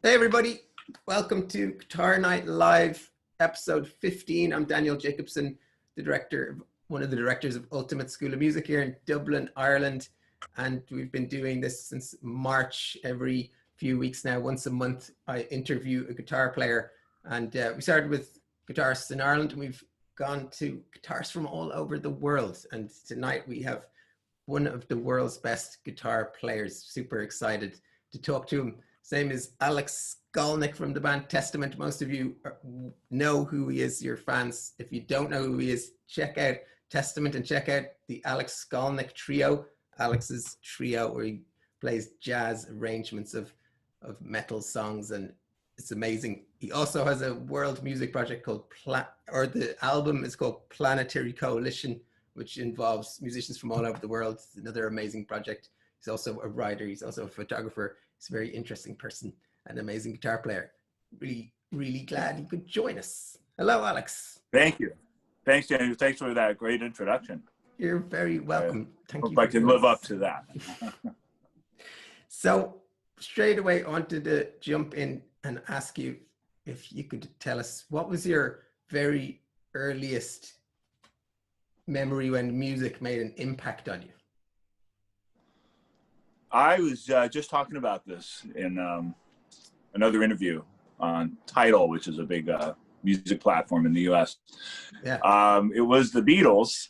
Hey everybody, welcome to Guitar Night Live, episode 15. I'm Daniel Jacobson, one of the directors of Ultimate School of Music here in Dublin, Ireland. And we've been doing this since March, every few weeks now. Once a month, I interview a guitar player. And we started with guitarists in Ireland, and we've gone to guitarists from all over the world. And tonight we have one of the world's best guitar players. Super excited to talk to him. His name is Alex Skolnick from the band Testament. Most of you know who he is, you're fans. If you don't know who he is, check out Testament and check out the Alex Skolnick Trio, Alex's trio, where he plays jazz arrangements of metal songs, and it's amazing. He also has a world music project called, the album is called Planetary Coalition, which involves musicians from all over the world. It's another amazing project. He's also a writer. He's also a photographer. He's a very interesting person, an amazing guitar player. Really, really glad you could join us. Hello, Alex. Thank you. Thanks, Daniel. Thanks for that great introduction. You're very welcome. Thank you. Hope I can live up to that. So straight away, I wanted to jump in and ask you if you could tell us, what was your very earliest memory when music made an impact on you? I was just talking about this in another interview on Tidal, which is a big music platform in the US. Yeah. It was the Beatles.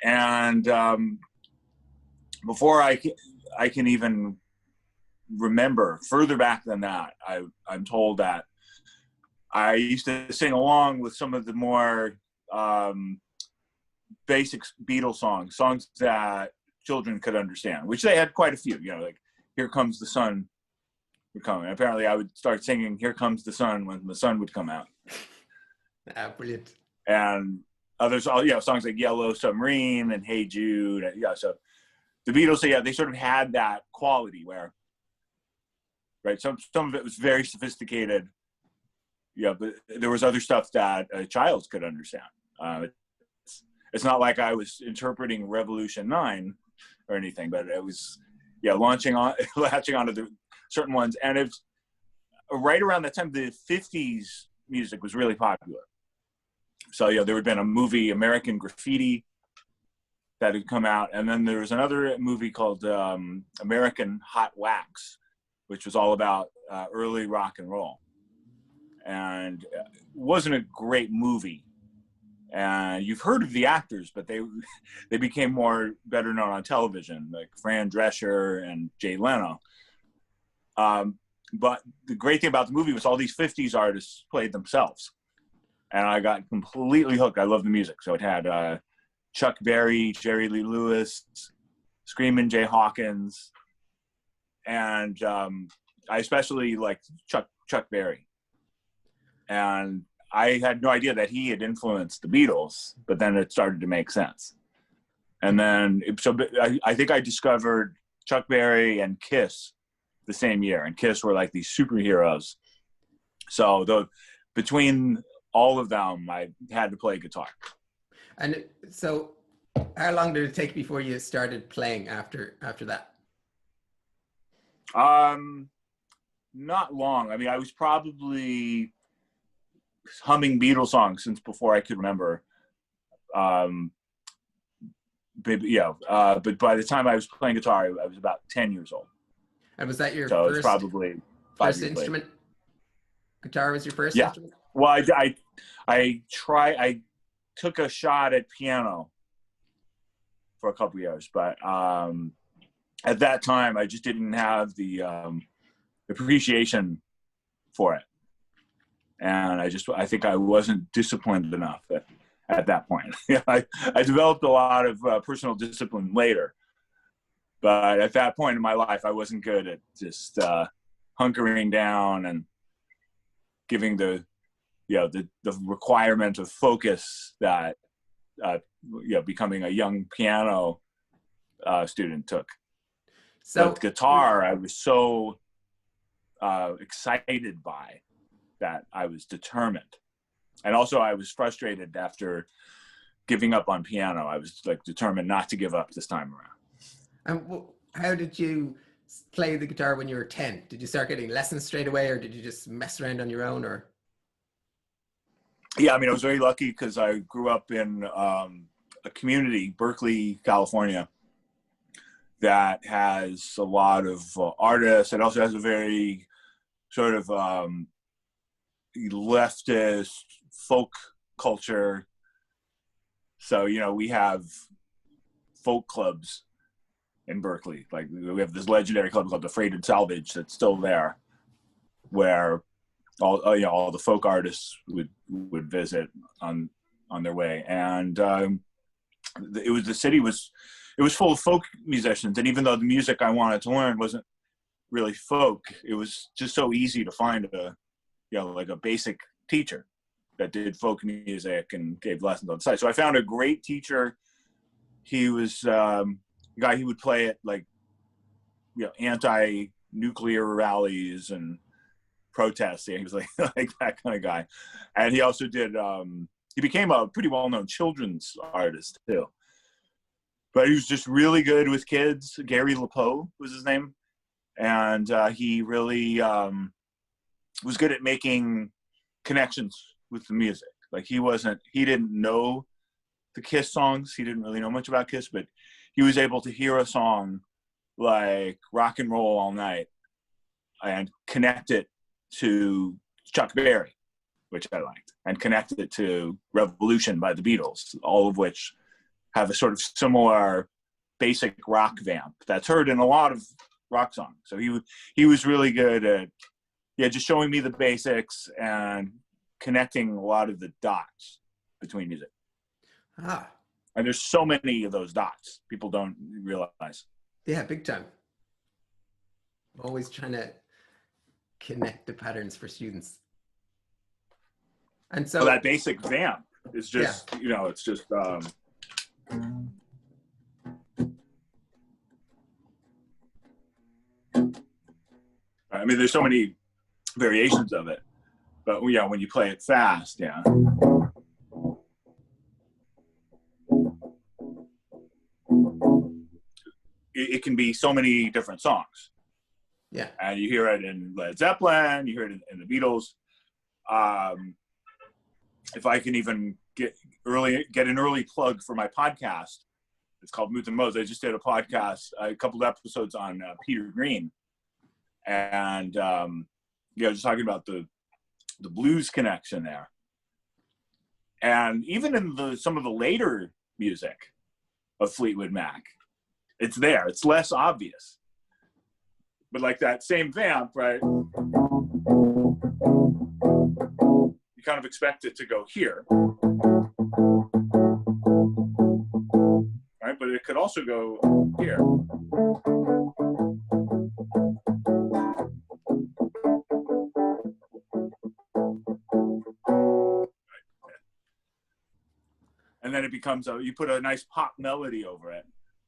And before I can even remember, further back than that, I'm told that I used to sing along with some of the more basic Beatles songs that children could understand, which they had quite a few, like Here Comes the Sun would come. And apparently I would start singing Here Comes the Sun when the sun would come out. Brilliant. And others, songs like Yellow Submarine and Hey Jude. So the Beatles, they sort of had that quality where, right, some of it was very sophisticated, but there was other stuff that a child could understand. It's not like I was interpreting Revolution 9 or anything, but it was, latching onto the certain ones. And it's right around that time, the 50s music was really popular. So, there had been a movie, American Graffiti, that had come out. And then there was another movie called American Hot Wax, which was all about early rock and roll. And it wasn't a great movie. And you've heard of the actors, but they became better known on television, like Fran Drescher and Jay Leno. But the great thing about the movie was all these 50s artists played themselves. And I got completely hooked. I love the music. So it had Chuck Berry, Jerry Lee Lewis, Screamin' Jay Hawkins. And I especially liked Chuck Berry. And I had no idea that he had influenced the Beatles, but then it started to make sense. And then, I think I discovered Chuck Berry and Kiss the same year, and Kiss were like these superheroes. So between all of them, I had to play guitar. And so how long did it take before you started playing after that? Not long. I mean, I was probably humming Beatles songs since before I could remember. But by the time I was playing guitar, I was about 10 years old. And was that your first, probably first instrument? Later. Guitar was your first instrument? Well, I took a shot at piano for a couple of years, but at that time I just didn't have the appreciation for it. And I think I wasn't disciplined enough at that point. I developed a lot of personal discipline later, but at that point in my life, I wasn't good at just hunkering down and giving the requirement of focus that becoming a young piano student took. So with guitar, I was so excited by that I was determined. And also I was frustrated after giving up on piano. I was determined not to give up this time around. And how did you play the guitar when you were 10? Did you start getting lessons straight away, or did you just mess around on your own? Or Yeah, I mean, I was very lucky because I grew up in a community, Berkeley, California, that has a lot of artists. It also has a very sort of leftist folk culture. So, you know, we have folk clubs in Berkeley. Like, we have this legendary club called the Freighted Salvage that's still there, where all you know, all the folk artists would visit on their way. And the city was full of folk musicians. And even though the music I wanted to learn wasn't really folk, it was just so easy to find like a basic teacher that did folk music and gave lessons on the side. So I found a great teacher. He was a guy, he would play at like, you know, anti-nuclear rallies and protests. He was like that kind of guy. And he also did, he became a pretty well-known children's artist too. But he was just really good with kids. Gary LePeau was his name. And he really was good at making connections with the music. Like, he didn't know the Kiss songs. He didn't really know much about Kiss, but he was able to hear a song like Rock and Roll All Night and connect it to Chuck Berry, which I liked, and connect it to Revolution by the Beatles, all of which have a sort of similar basic rock vamp that's heard in a lot of rock songs. So he was really good at just showing me the basics and connecting a lot of the dots between music. And there's so many of those dots people don't realize. Yeah, big time. Always trying to connect the patterns for students. And so that basic vamp is just, you know, it's just I mean, there's so many variations of it, but yeah, when you play it fast, yeah. It can be so many different songs. Yeah. And you hear it in Led Zeppelin, you hear it in the Beatles. If I can even get an early plug for my podcast, it's called Moods and Modes. I just did a podcast, a couple of episodes on Peter Green. And just talking about the blues connection there. And even in some of the later music of Fleetwood Mac, it's there. It's less obvious. But like that same vamp, right? You kind of expect it to go here. Right? But it could also go here. And then it becomes you put a nice pop melody over it,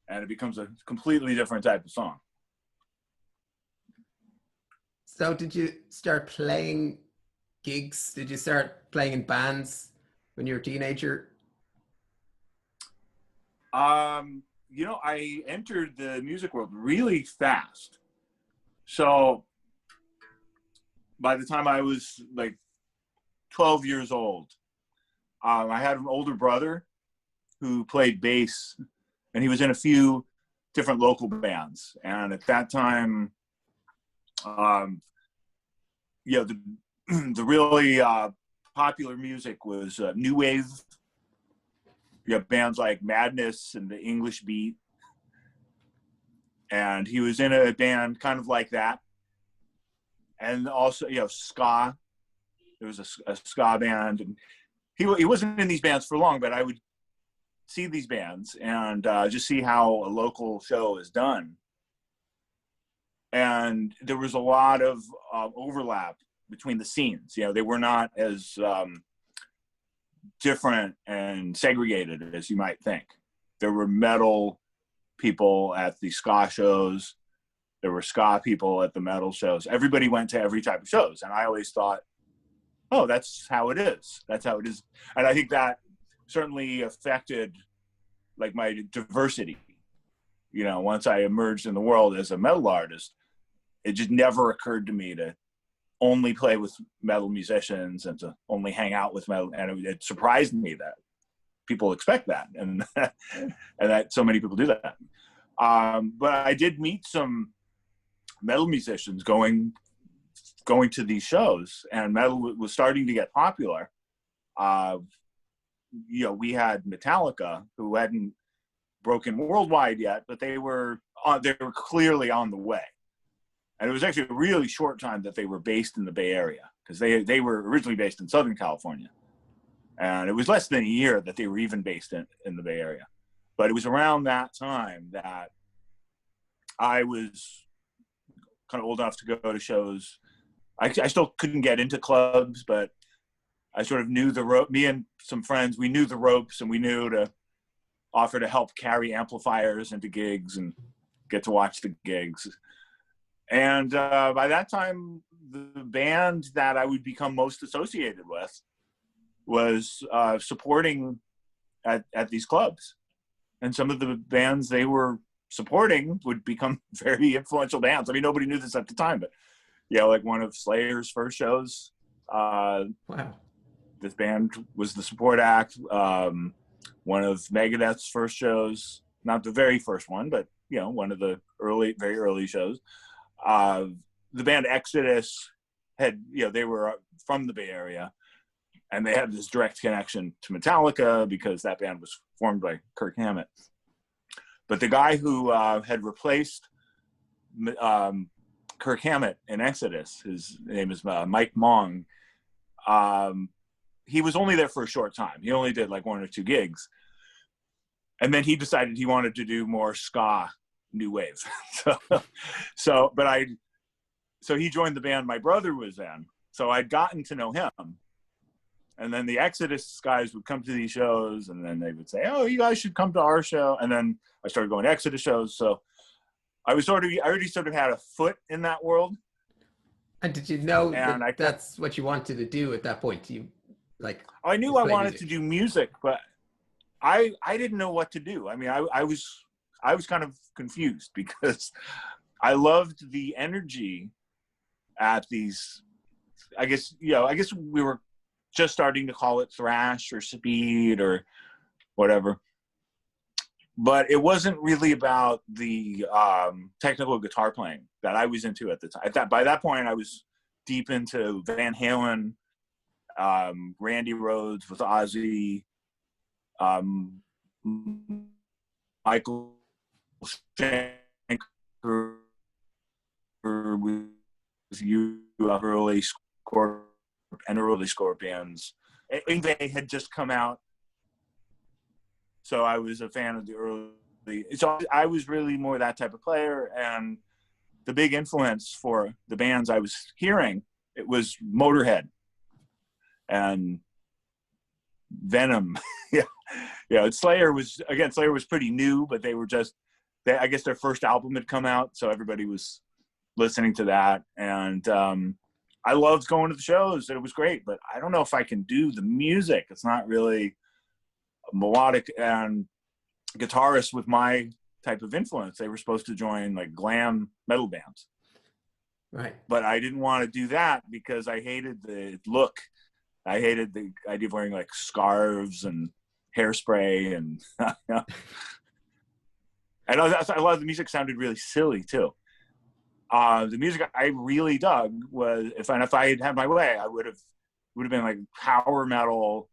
and it becomes a completely different type of song. So did you start playing gigs? Did you start playing in bands when you were a teenager? You know, I entered the music world really fast. So by the time I was like 12 years old, I had an older brother who played bass, and he was in a few different local bands. And at that time, the really popular music was new wave. You have bands like Madness and the English Beat. And he was in a band kind of like that. And also, ska. There was a ska band. And he wasn't in these bands for long, but I would see these bands and just see how a local show is done. And there was a lot of overlap between the scenes. You know, they were not as different and segregated as you might think. There were metal people at the ska shows. There were ska people at the metal shows. Everybody went to every type of shows. And I always thought, oh, that's how it is. That's how it is. And I think that certainly affected like my diversity. once I emerged in the world as a metal artist, it just never occurred to me to only play with metal musicians and to only hang out with metal. And it surprised me that people expect that, and and that so many people do that. But I did meet some metal musicians going to these shows, and metal was starting to get popular. We had Metallica, who hadn't broken worldwide yet, but they were clearly on the way. And it was actually a really short time that they were based in the Bay Area, because they were originally based in Southern California. And it was less than a year that they were even based in the Bay Area. But it was around that time that I was kind of old enough to go to shows. I still couldn't get into clubs, but I sort of knew the rope. Me and some friends, we knew the ropes, and we knew to offer to help carry amplifiers into gigs and get to watch the gigs. And by that time, the band that I would become most associated with was supporting at these clubs. And some of the bands they were supporting would become very influential bands. I mean, nobody knew this at the time, but like one of Slayer's first shows. Wow. This band was the support act. One of Megadeth's first shows, not the very first one, but one of the very early shows. The band Exodus had, they were from the Bay Area, and they had this direct connection to Metallica because that band was formed by Kirk Hammett. But the guy who had replaced Kirk Hammett in Exodus, his name is Mike Mong. He was only there for a short time. He only did like one or two gigs. And then he decided he wanted to do more ska new wave. So he joined the band my brother was in. So I'd gotten to know him. And then the Exodus guys would come to these shows, and then they would say, "Oh, you guys should come to our show." And then I started going to Exodus shows. So I already sort of had a foot in that world. And did you know that's what you wanted to do at that point? I knew I wanted to do music, but I didn't know what to do. I mean, I was kind of confused because I loved the energy at these. I guess we were just starting to call it thrash or speed or whatever, but it wasn't really about the technical guitar playing that I was into at the time. By that point, I was deep into Van Halen, Randy Rhoads with Ozzy, Michael Schenker with you, early Scorpions. They had just come out, so I was a fan of the early. So I was really more that type of player, and the big influence for the bands I was hearing, it was Motorhead and Venom. Slayer was pretty new, but I guess their first album had come out, so everybody was listening to that. And I loved going to the shows, and it was great, but I don't know if I can do the music. It's not really melodic, and guitarists with my type of influence, they were supposed to join like glam metal bands. Right. But I didn't want to do that because I hated the look. I hated the idea of wearing like scarves and hairspray, and and a lot of the music sounded really silly too. The music I really dug was, if I had had my way, I would have been like power metal,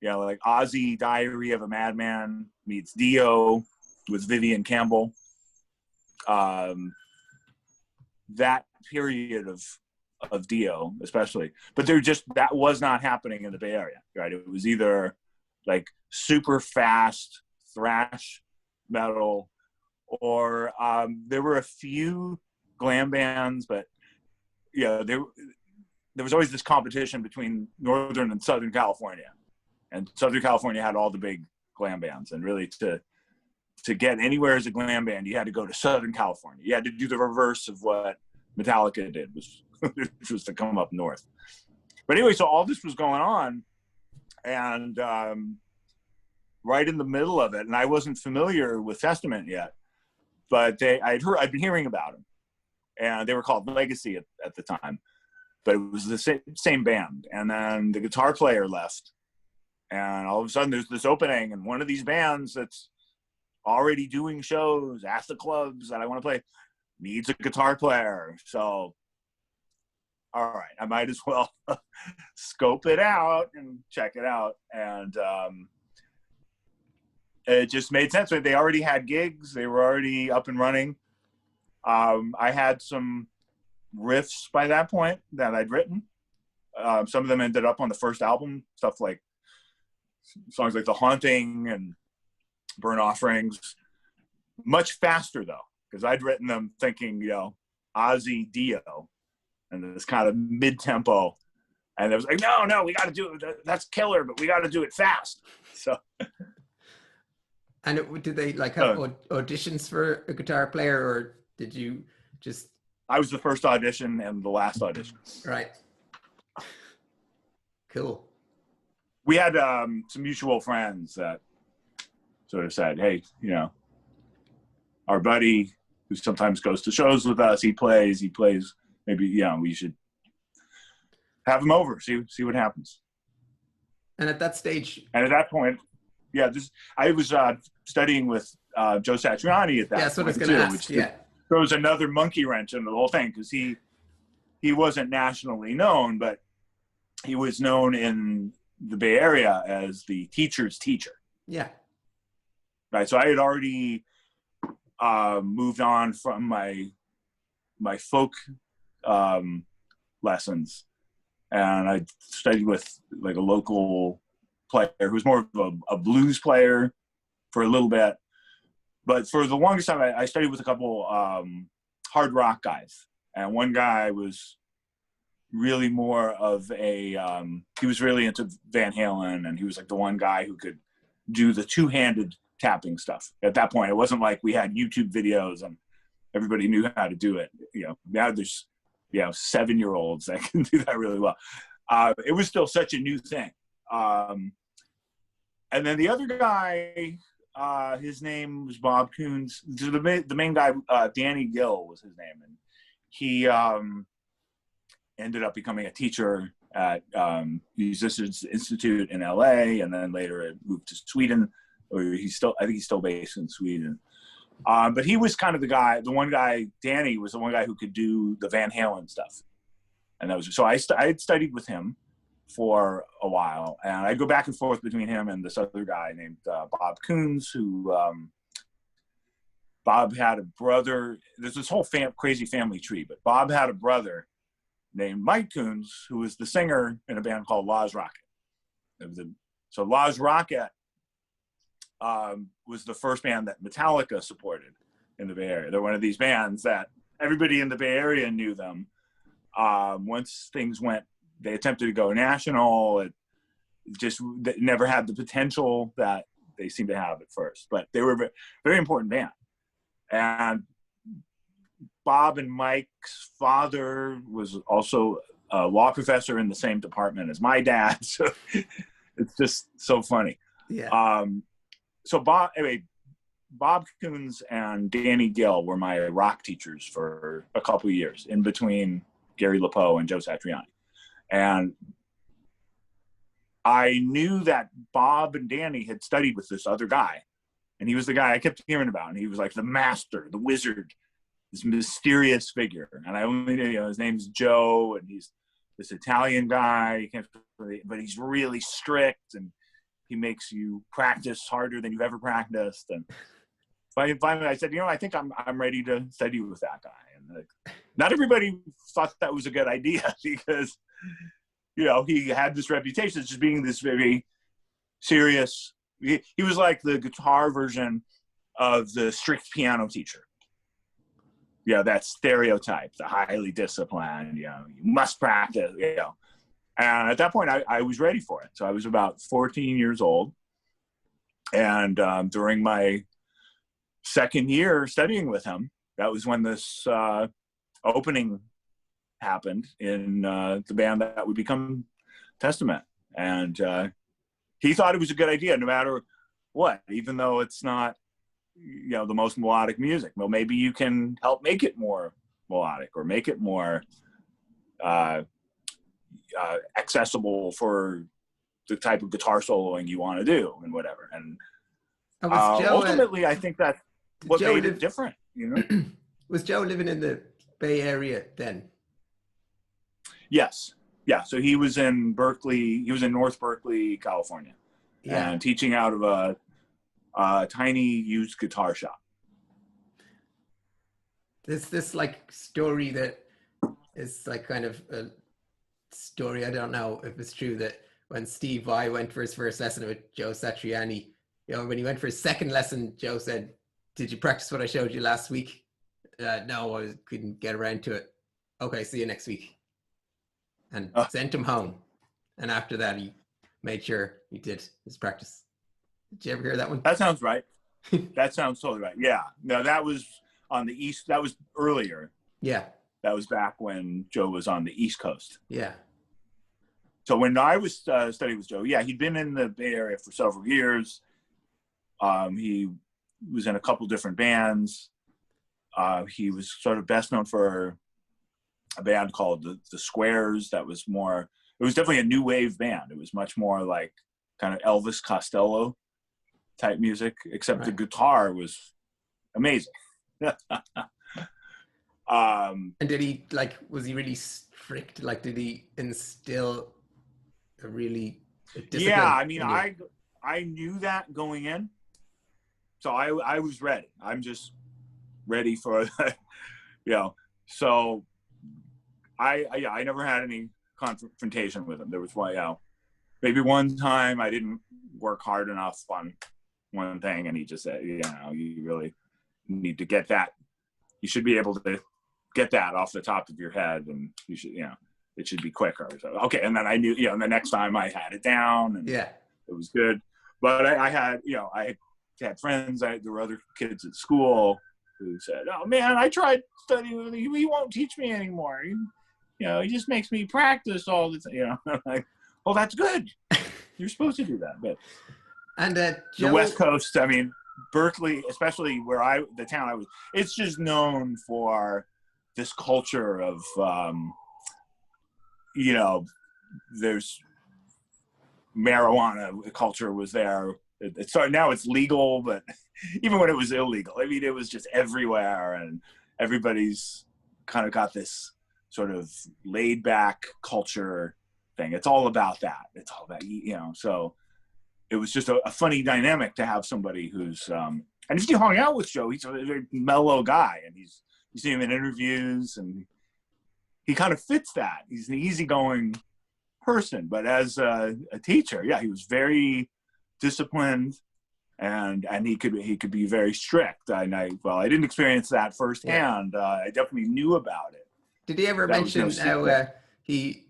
like Ozzy, Diary of a Madman meets Dio with Vivian Campbell. That period of Dio, especially, but that was not happening in the Bay Area, right? It was either like super fast thrash metal, or there were a few glam bands, but there was always this competition between Northern and Southern California, and Southern California had all the big glam bands, and really to get anywhere as a glam band, you had to go to Southern California. You had to do the reverse of what Metallica did, which was to come up north. But anyway, so all this was going on, and right in the middle of it, and I wasn't familiar with Testament yet, but I'd been hearing about them, and they were called Legacy at the time, but it was the same band. And then the guitar player left, and all of a sudden there's this opening, and one of these bands that's already doing shows at the clubs that I want to play needs a guitar player. So, all right, I might as well scope it out and check it out. And it just made sense. They already had gigs. They were already up and running. I had some riffs by that point that I'd written. Some of them ended up on the first album, stuff like songs like The Haunting and Burnt Offerings. Much faster, though, because I'd written them thinking, Ozzy Dio, and this kind of mid-tempo. And it was like, no, we got to do it. That's killer, but we got to do it fast. So... And did they like have auditions for a guitar player, or did you just? I was the first audition and the last audition. Right. Cool. We had some mutual friends that sort of said, "Hey, our buddy who sometimes goes to shows with us, he plays. Maybe we should have him over, see what happens." And at that stage. And at that point. Yeah, I was studying with Joe Satriani at that point. That's what I was going to ask, yeah. Throws another monkey wrench into the whole thing, because he wasn't nationally known, but he was known in the Bay Area as the teacher's teacher. Yeah. Right, so I had already moved on from my folk lessons, and I studied with like a local player who was more of a blues player for a little bit, but for the longest time I studied with a couple hard rock guys, and one guy was really more of a he was really into Van Halen, and he was like the one guy who could do the two-handed tapping stuff. At that point, it wasn't like we had YouTube videos and everybody knew how to do it. Now there's 7-year-olds that can do that really well. It was still such a new thing. And then the other guy, his name was Bob Coons. The main guy, Danny Gill was his name, and he ended up becoming a teacher at Musicians Institute in LA, and then later moved to Sweden. Or I think he's still based in Sweden. But he was kind of the one guy. Danny was the one guy who could do the Van Halen stuff, and that was so. I had studied with him for a while, and I go back and forth between him and this other guy named Bob Coons, who Bob had a brother. There's this whole crazy family tree, but Bob had a brother named Mike Coons, who was the singer in a band called Laz Rocket. So Laz Rocket was the first band that Metallica supported in the Bay Area. They're one of these bands that everybody in the Bay Area knew them. Once things went, they attempted to go national. It just never had the potential that they seemed to have at first. But they were a very important band. And Bob and Mike's father was also a law professor in the same department as my dad. So it's just so funny. Yeah. So Bob Coons and Danny Gill were my rock teachers for a couple of years, in between Gary LaPoe and Joe Satriani. And I knew that Bob and Danny had studied with this other guy, and he was the guy I kept hearing about, and he was like the master, the wizard, this mysterious figure. And I only knew, his name's Joe, and he's this Italian guy, but he's really strict, and he makes you practice harder than you've ever practiced. And finally I said, I think I'm ready to study with that guy. And not everybody thought that was a good idea, because he had this reputation as just being this very serious. He was like the guitar version of the strict piano teacher. That stereotype, the highly disciplined, you must practice, And at that point, I was ready for it. So I was about 14 years old. And during my second year studying with him, that was when this opening happened in the band that would become Testament. And he thought it was a good idea, no matter what, even though it's not the most melodic music. Well, maybe you can help make it more melodic or make it more accessible for the type of guitar soloing you want to do and whatever. And was Joe, ultimately, I think that's what made it different. Was Joe living in the Bay Area then? Yes. Yeah. So he was in Berkeley. He was in North Berkeley, California, and teaching out of a tiny used guitar shop. This like story that is like kind of a story. I don't know if it's true that when Steve Vai went for his first lesson with Joe Satriani, when he went for his second lesson, Joe said, "Did you practice what I showed you last week?" No, I couldn't get around to it. Okay, see you next week. And sent him home. And after that, he made sure he did his practice. Did you ever hear that one? That sounds right. That sounds totally right. Yeah. No, that was on the East. That was earlier. Yeah. That was back when Joe was on the East Coast. Yeah. So when I was studying with Joe, he'd been in the Bay Area for several years. He was in a couple different bands. He was sort of best known for a band called the Squares. That was more, it was definitely a new wave band. It was much more like kind of Elvis Costello type music, except the guitar was amazing. And did he was he really strict? Like, did he instill a really discipline? Yeah, I mean, I knew that going in. So I was ready. I'm just ready for, so I never had any confrontation with him. There was maybe one time I didn't work hard enough on one thing, and he just said, you really need to get that. You should be able to get that off the top of your head, and you should, it should be quicker. So, okay, and then I knew, and the next time I had it down, and it was good. But I had, I had friends. There were other kids at school who said, "Oh man, I tried studying with him. He won't teach me anymore. He just makes me practice all the time." I'm like, well, that's good. You're supposed to do that. But and Joe, the West Coast, I mean, Berkeley, especially where the town I was, it's just known for this culture of, there's marijuana culture was there. It started, now it's legal, but even when it was illegal, I mean, it was just everywhere, and everybody's kind of got this sort of laid back culture thing. It's all about that. It's all about, so it was just a funny dynamic to have somebody who's, and if you hung out with Joe, he's a very mellow guy, and you see him in interviews, and he kind of fits that. He's an easygoing person, but as a teacher, he was very disciplined, and he could be very strict. I didn't experience that firsthand. I definitely knew about it. Did he ever mention how he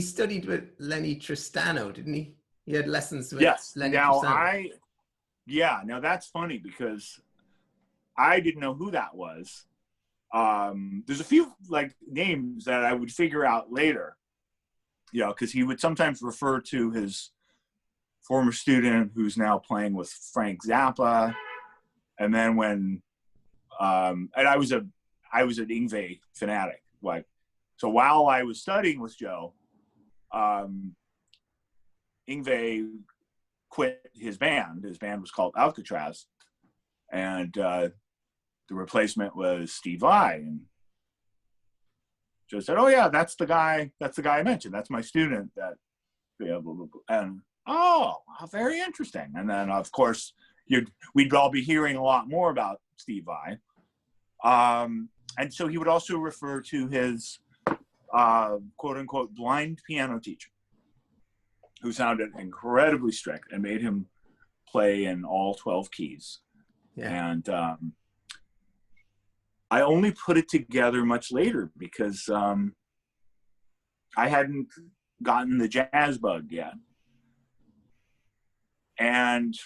studied with Lenny Tristano, didn't he? He had lessons with Lenny Tristano. Now that's funny because I didn't know who that was. There's a few names that I would figure out later, because he would sometimes refer to his former student who's now playing with Frank Zappa. And then when, and I was an Yngwie fanatic. So while I was studying with Joe, Yngwie quit his band. His band was called Alcatraz. And the replacement was Steve Vai. And Joe said, "Oh yeah, that's the guy I mentioned. That's my student that," and oh, very interesting. And then of course we'd all be hearing a lot more about Steve Vai. And so he would also refer to his quote unquote blind piano teacher, who sounded incredibly strict and made him play in all 12 keys. And I only put it together much later because I hadn't gotten the jazz bug yet. And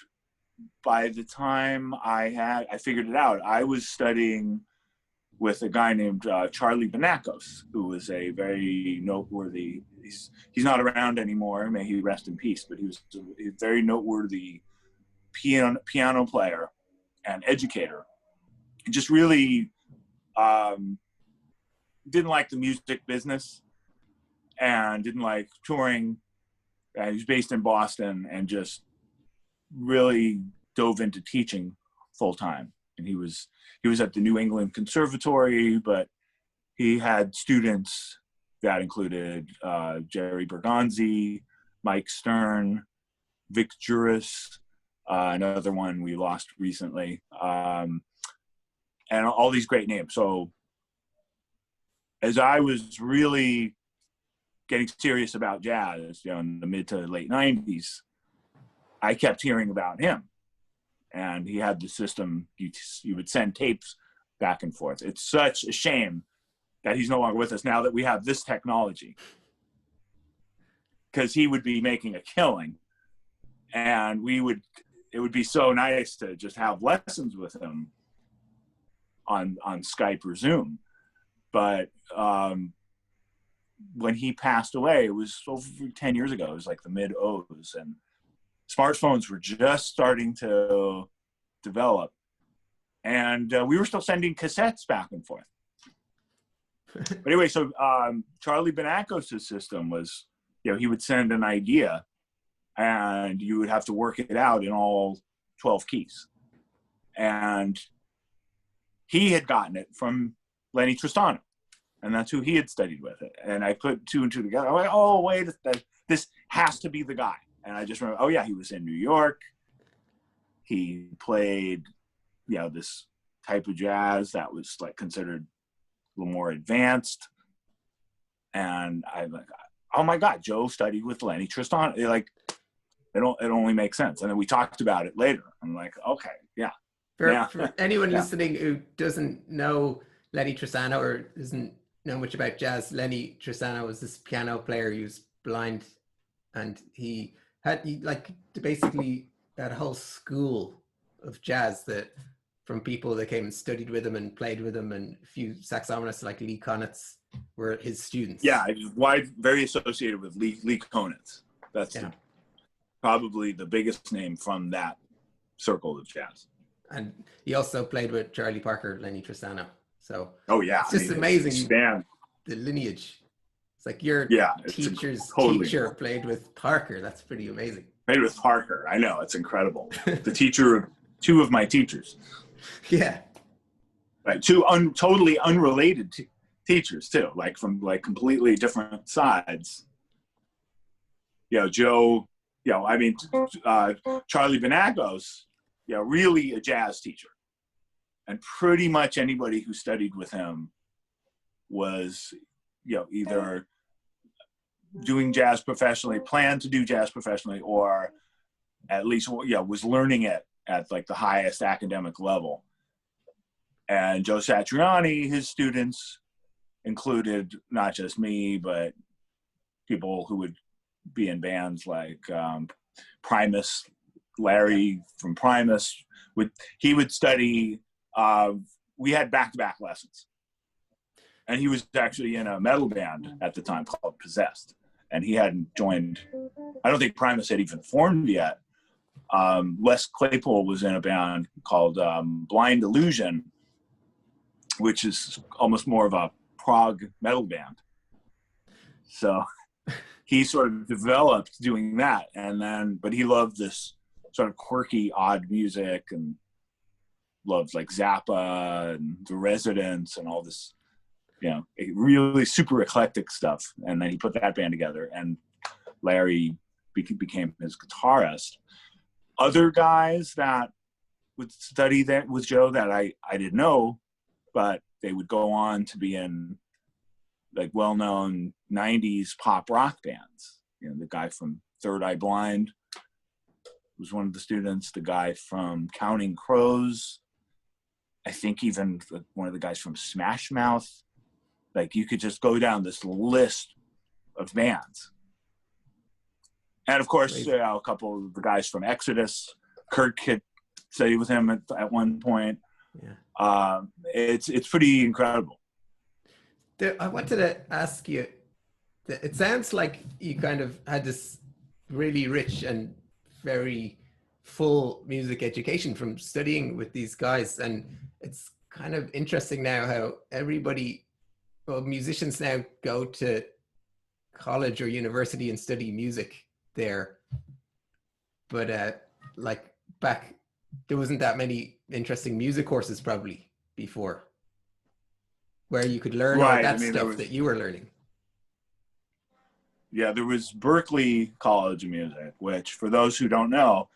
by the time I figured it out, I was studying with a guy named Charlie Bonacos, who was a very noteworthy, he's not around anymore, may he rest in peace, but he was a very noteworthy piano player. and educator. He just really didn't like the music business and didn't like touring. He was based in Boston and just really dove into teaching full time. And he was at the New England Conservatory, but he had students that included Jerry Bergonzi, Mike Stern, Vic Juris, another one we lost recently, and all these great names. So as I was really getting serious about jazz, in the mid to late 90s, I kept hearing about him. And he had the system, you would send tapes back and forth. It's such a shame that he's no longer with us now that we have this technology, because he would be making a killing, and it would be so nice to just have lessons with him on Skype or Zoom. But when he passed away, it was over 10 years ago. It was like the mid-O's, and smartphones were just starting to develop. And we were still sending cassettes back and forth. But anyway, so Charlie Benakos' system was, he would send an idea and you would have to work it out in all 12 keys. And he had gotten it from Lenny Tristano, and that's who he had studied with it. And I put two and two together. I went, oh, wait, this has to be the guy. And I just remember, oh yeah, he was in New York. He played, this type of jazz that was like considered a little more advanced. And I'm like, oh my God, Joe studied with Lenny Tristano. It only makes sense. And then we talked about it later. I'm like, okay, yeah. For anyone listening who doesn't know Lenny Tristano or doesn't know much about jazz, Lenny Tristano was this piano player. He was blind, and he basically that whole school of jazz that from people that came and studied with him and played with him, and a few saxophonists like Lee Konitz were his students. Yeah, very associated with Lee Konitz. That's probably the biggest name from that circle of jazz. And he also played with Charlie Parker, Lenny Tristano. So it's just amazing. The lineage. It's like your teacher's teacher played with Parker. That's pretty amazing. Played with Parker. I know, it's incredible. The teacher of two of my teachers. Yeah. Right, two totally unrelated teachers too, like from like completely different sides. Joe, Charlie Benakos, really a jazz teacher. And pretty much anybody who studied with him was, either doing jazz professionally, planned to do jazz professionally, or at least, was learning it at like the highest academic level. And Joe Satriani, his students included not just me, but people who would be in bands like Primus. Larry from Primus, he would study. We had back-to-back lessons, and he was actually in a metal band at the time called Possessed, and he hadn't joined. I don't think Primus had even formed yet. Les Claypool was in a band called Blind Illusion, which is almost more of a prog metal band. So he sort of developed doing that, but he loved this sort of quirky, odd music, and loved like Zappa and The Residents and all this, really super eclectic stuff. And then he put that band together, and Larry became his guitarist. Other guys that would study that with Joe that I didn't know, but they would go on to be in like well-known 90s pop rock bands. The guy from Third Eye Blind was one of the students, the guy from Counting Crows, I think even one of the guys from Smash Mouth. Like, you could just go down this list of bands. And of course, a couple of the guys from Exodus, Kirk had studied with him at one point. Yeah. It's pretty incredible. I wanted to ask you, it sounds like you kind of had this really rich and very full music education from studying with these guys. And it's kind of interesting now how musicians now go to college or university and study music there. But like back, there wasn't that many interesting music courses probably before, where you could learn all Right. that stuff that you were learning. Yeah, there was Berklee College of Music, which, for those who don't know,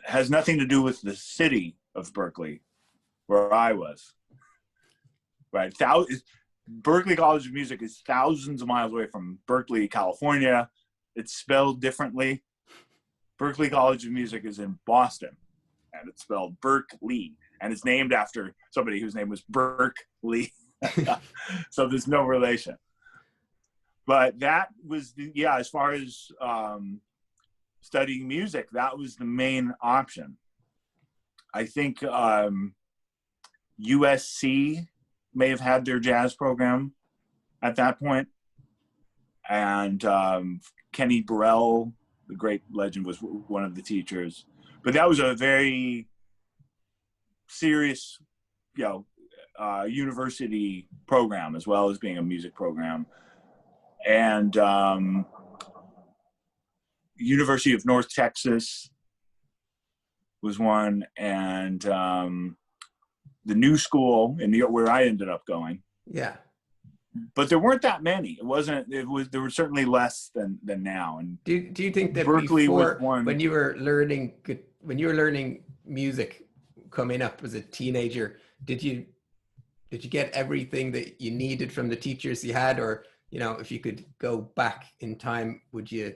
has nothing to do with the city of Berkeley, where I was. Right, Berklee College of Music is thousands of miles away from Berkeley, California. It's spelled differently. Berklee College of Music is in Boston, and it's spelled Berkeley, and it's named after somebody whose name was Berkeley. So there's no relation. But that was, as far as studying music, that was the main option. I think USC may have had their jazz program at that point. And Kenny Burrell, the great legend, was one of the teachers. But that was a very serious, university program, as well as being a music program. And University of North Texas was one, and the New School in New York, where I ended up going. Yeah. But there weren't that many. There were certainly less than now. And do you think that Berklee before, was one, when you were learning music coming up as a teenager, did you get everything that you needed from the teachers you had? Or, if you could go back in time, would you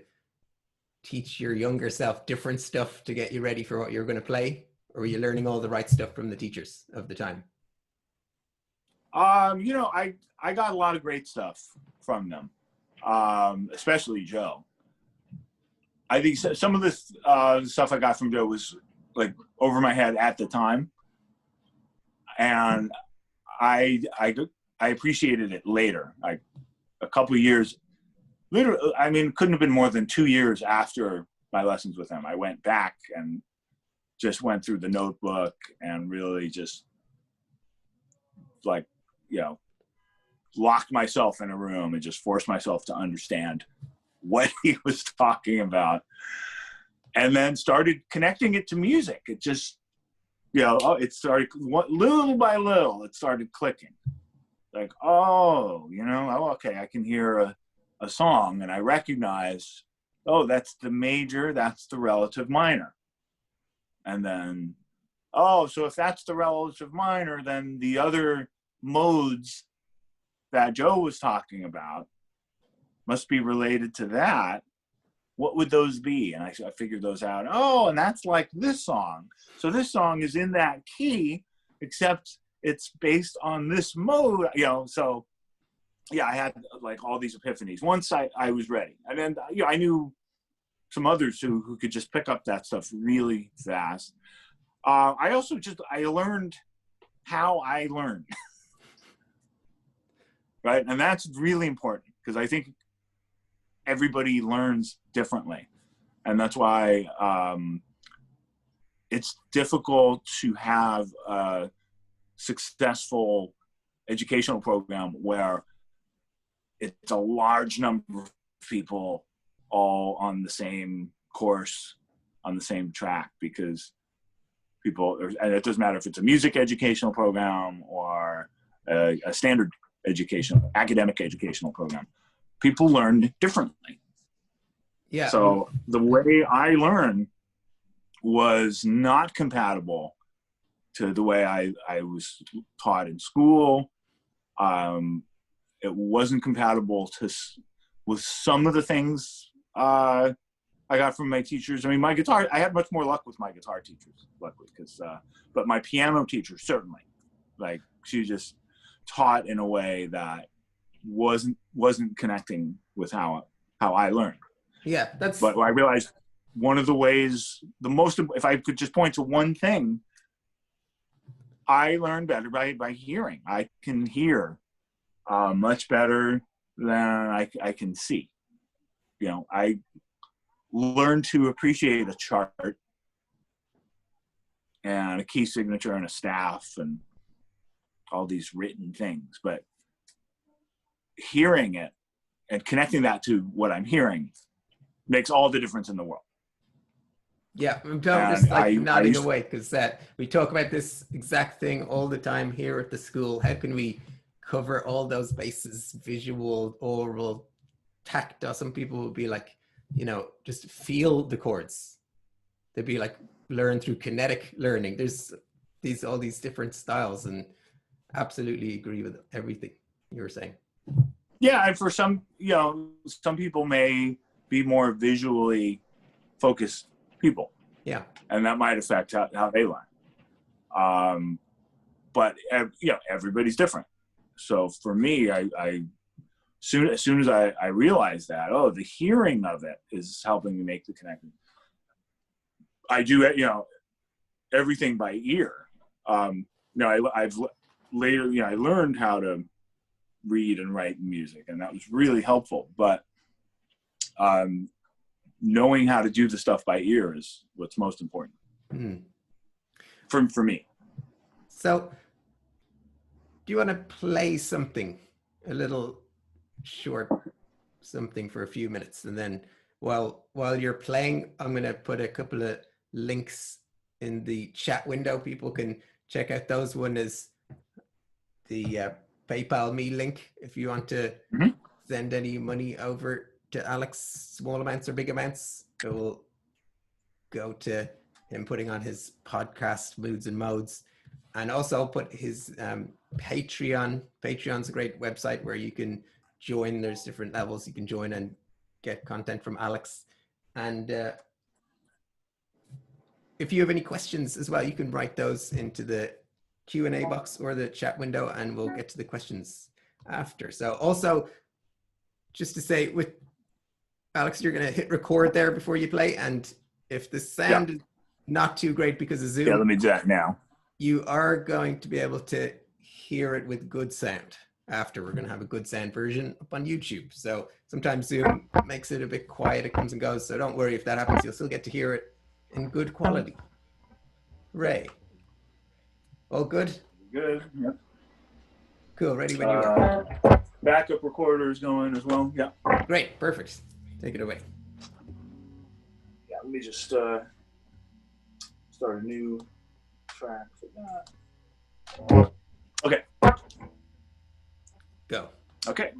teach your younger self different stuff to get you ready for what you're going to play? Or were you learning all the right stuff from the teachers of the time? I got a lot of great stuff from them, especially Joe. I think some of the stuff I got from Joe was like over my head at the time, and I appreciated it later. A couple of years, literally, couldn't have been more than 2 years after my lessons with him, I went back and just went through the notebook and really just locked myself in a room and just forced myself to understand what he was talking about, and then started connecting it to music. It just, it started little by little, it started clicking. Like, okay, I can hear a song and I recognize, that's the major, that's the relative minor. And then, so if that's the relative minor, then the other modes that Joe was talking about must be related to that. What would those be? And I figured those out. And that's like this song. So this song is in that key, except it's based on this mode, so I had like all these epiphanies once I was ready. And then, I knew some others who could just pick up that stuff really fast. I learned how I learned. Right. And that's really important, because I think everybody learns differently. And that's why it's difficult to have a successful educational program where it's a large number of people all on the same course, on the same track, because and it doesn't matter if it's a music educational program or a standard academic educational program, people learn differently. Yeah. So the way I learned was not compatible to the way I was taught in school. It wasn't compatible with some of the things I got from my teachers. My guitar, I had much more luck with my guitar teachers, luckily, but my piano teacher, certainly, she just taught in a way that wasn't connecting with how I learned. Yeah, But I realized one of the ways, if I could just point to one thing, I learned better by hearing. I can hear much better than I can see. learn to appreciate a chart and a key signature and a staff and all these written things, but hearing it and connecting that to what I'm hearing makes all the difference in the world. Yeah, I'm just like nodding away because we talk about this exact thing all the time here at the school. How can we cover all those bases, visual, oral, tactile? Some people would be like, just feel the chords. They'd be like, learn through kinetic learning. There's all these different styles, and absolutely agree with everything you were saying. Yeah, and for some, some people may be more visually focused people. Yeah. And that might affect how they learn. But everybody's different. So for me, as soon as I realized that, the hearing of it is helping me make the connection. I do, everything by ear. I've later, I learned how to read and write music, and that was really helpful. But knowing how to do the stuff by ear is what's most important for me. So do you want to play something, a little short something for a few minutes, and then while you're playing, I'm going to put a couple of links in the chat window. People can check out those. One is the PayPal me link if you want to send any money over to Alex, small amounts or big amounts. It will go to him putting on his podcast Moods and Modes. And also I'll put his Patreon. Patreon's a great website where you can join. There's different levels you can join and get content from Alex. And if you have any questions as well, you can write those into the Q&A box or the chat window, and we'll get to the questions after. So also, just to say, with Alex, you're going to hit record there before you play. And if the sound is not too great because of Zoom, let me do that now. You are going to be able to hear it with good sound after. We're going to have a good sound version up on YouTube. So sometimes Zoom makes it a bit quiet. It comes and goes. So don't worry if that happens. You'll still get to hear it in good quality. Ray, all good? Good. Yep. Cool. Ready when you are. Backup recorder is going as well. Yeah. Great. Perfect. Take it away. Yeah. Let me just start a new track for that. Okay. Go. Okay.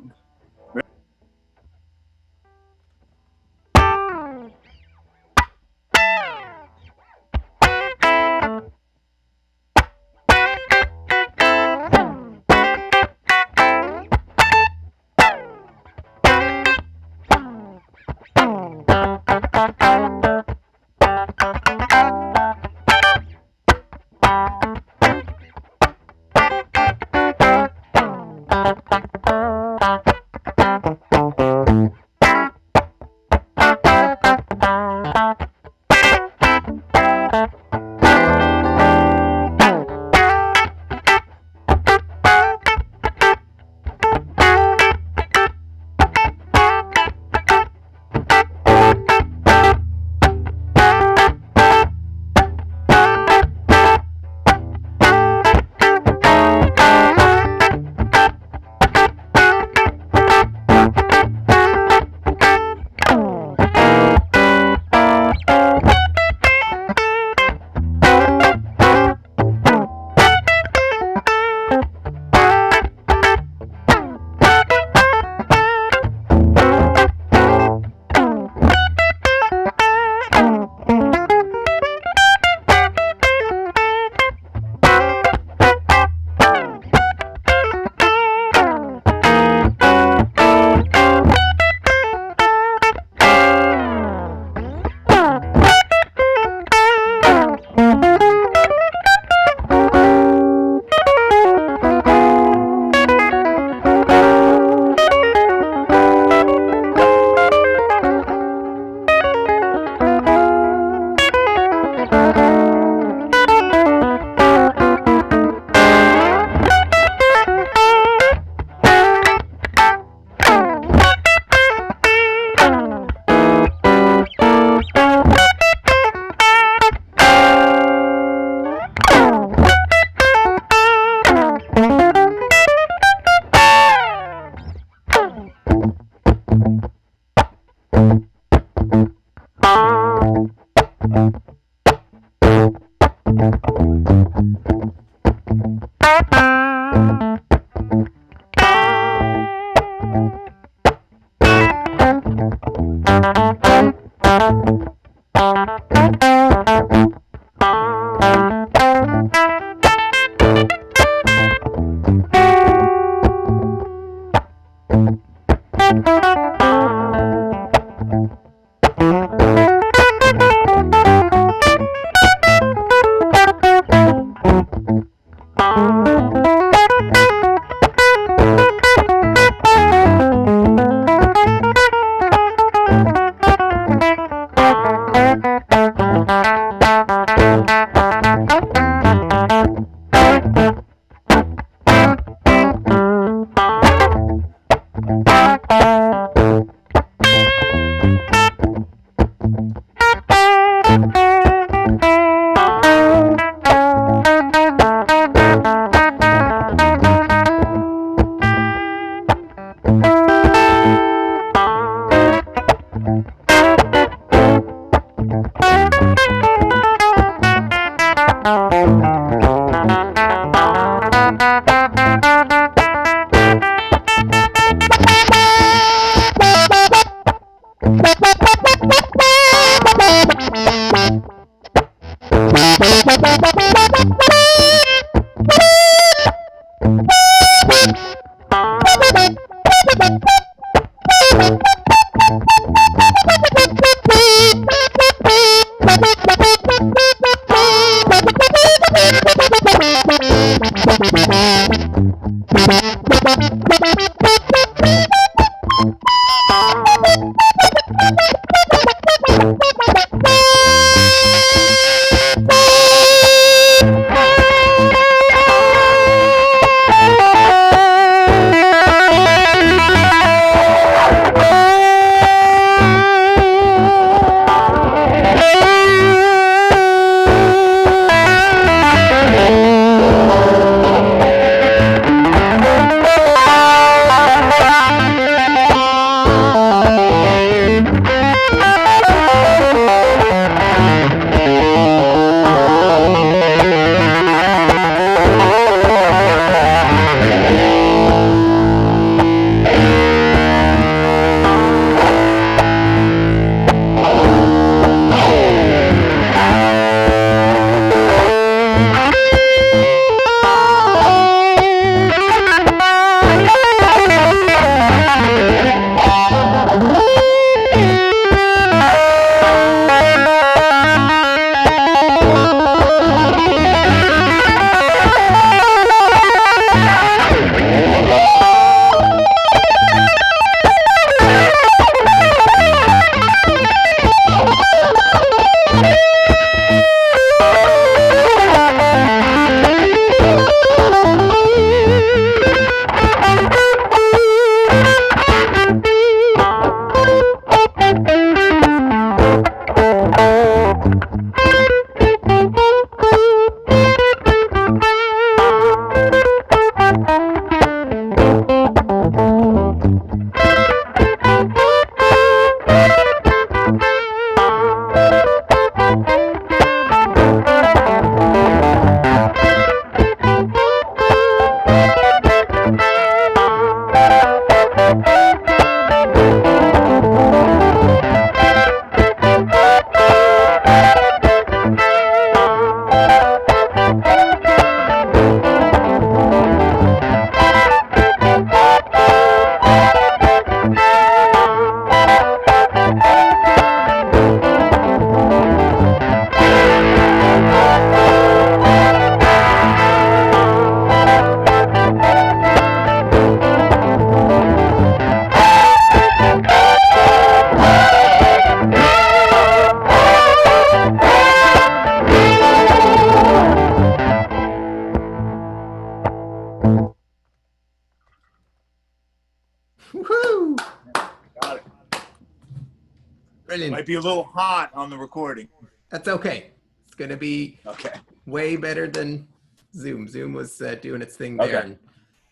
Brilliant. Might be a little hot on the recording. That's okay. It's going to be Okay. way better than Zoom. Zoom was doing its thing there, and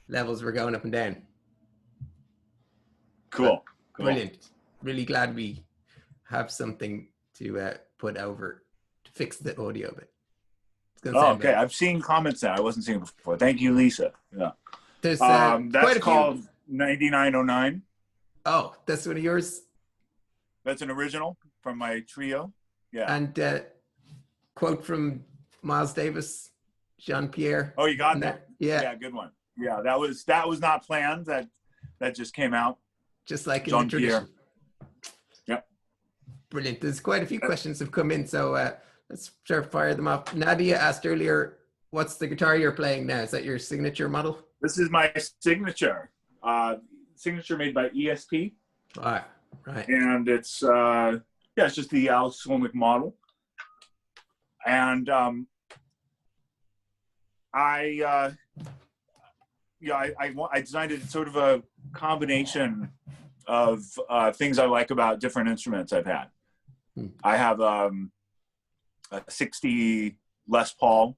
levels were going up and down. Cool. Brilliant. Really glad we have something to put over to fix the audio bit. Oh, okay. I've seen comments now. I wasn't seeing it before. Thank you, Lisa. Yeah. There's that's called 9909. Oh, that's one of yours? That's an original from my trio. Yeah. And quote from Miles Davis, Jean-Pierre. Oh, you got that? Yeah. Yeah, good one. Yeah, that was not planned. That just came out. just like in the Jean-Pierre. tradition. Yep. Brilliant. There's quite a few questions have come in, so let's sort of fire them off. Nadia asked earlier, what's the guitar you're playing now? Is that your signature model? This is my signature. Signature made by ESP. Right. And it's it's just the Alex Skolnick model. And I designed it sort of a combination of things I like about different instruments I've had. I have a 60 Les Paul.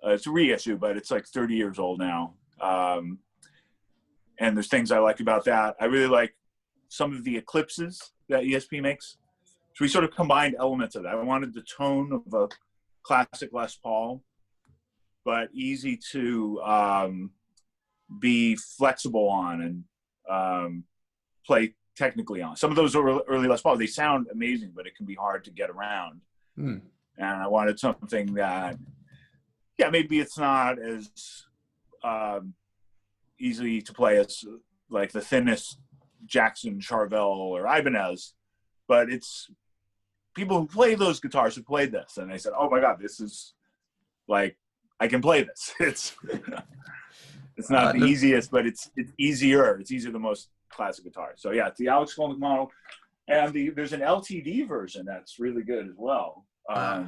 It's a reissue, but it's like 30 years old now. And there's things I like about that. I really like some of the Eclipses that ESP makes. So we sort of combined elements of that. I wanted the tone of a classic Les Paul, but easy to be flexible on and play technically on. Some of those early Les Paul, they sound amazing, but it can be hard to get around. And I wanted something that, maybe it's not as easy to play as like the thinnest Jackson, Charvel, or Ibanez, but it's people who play those guitars who played this, and they said, "Oh my God, this is like I can play this." It's not the easiest, but it's easier. It's easier than most classic guitars. So yeah, it's the Alex Skolnick model, and there's an LTD version that's really good as well. I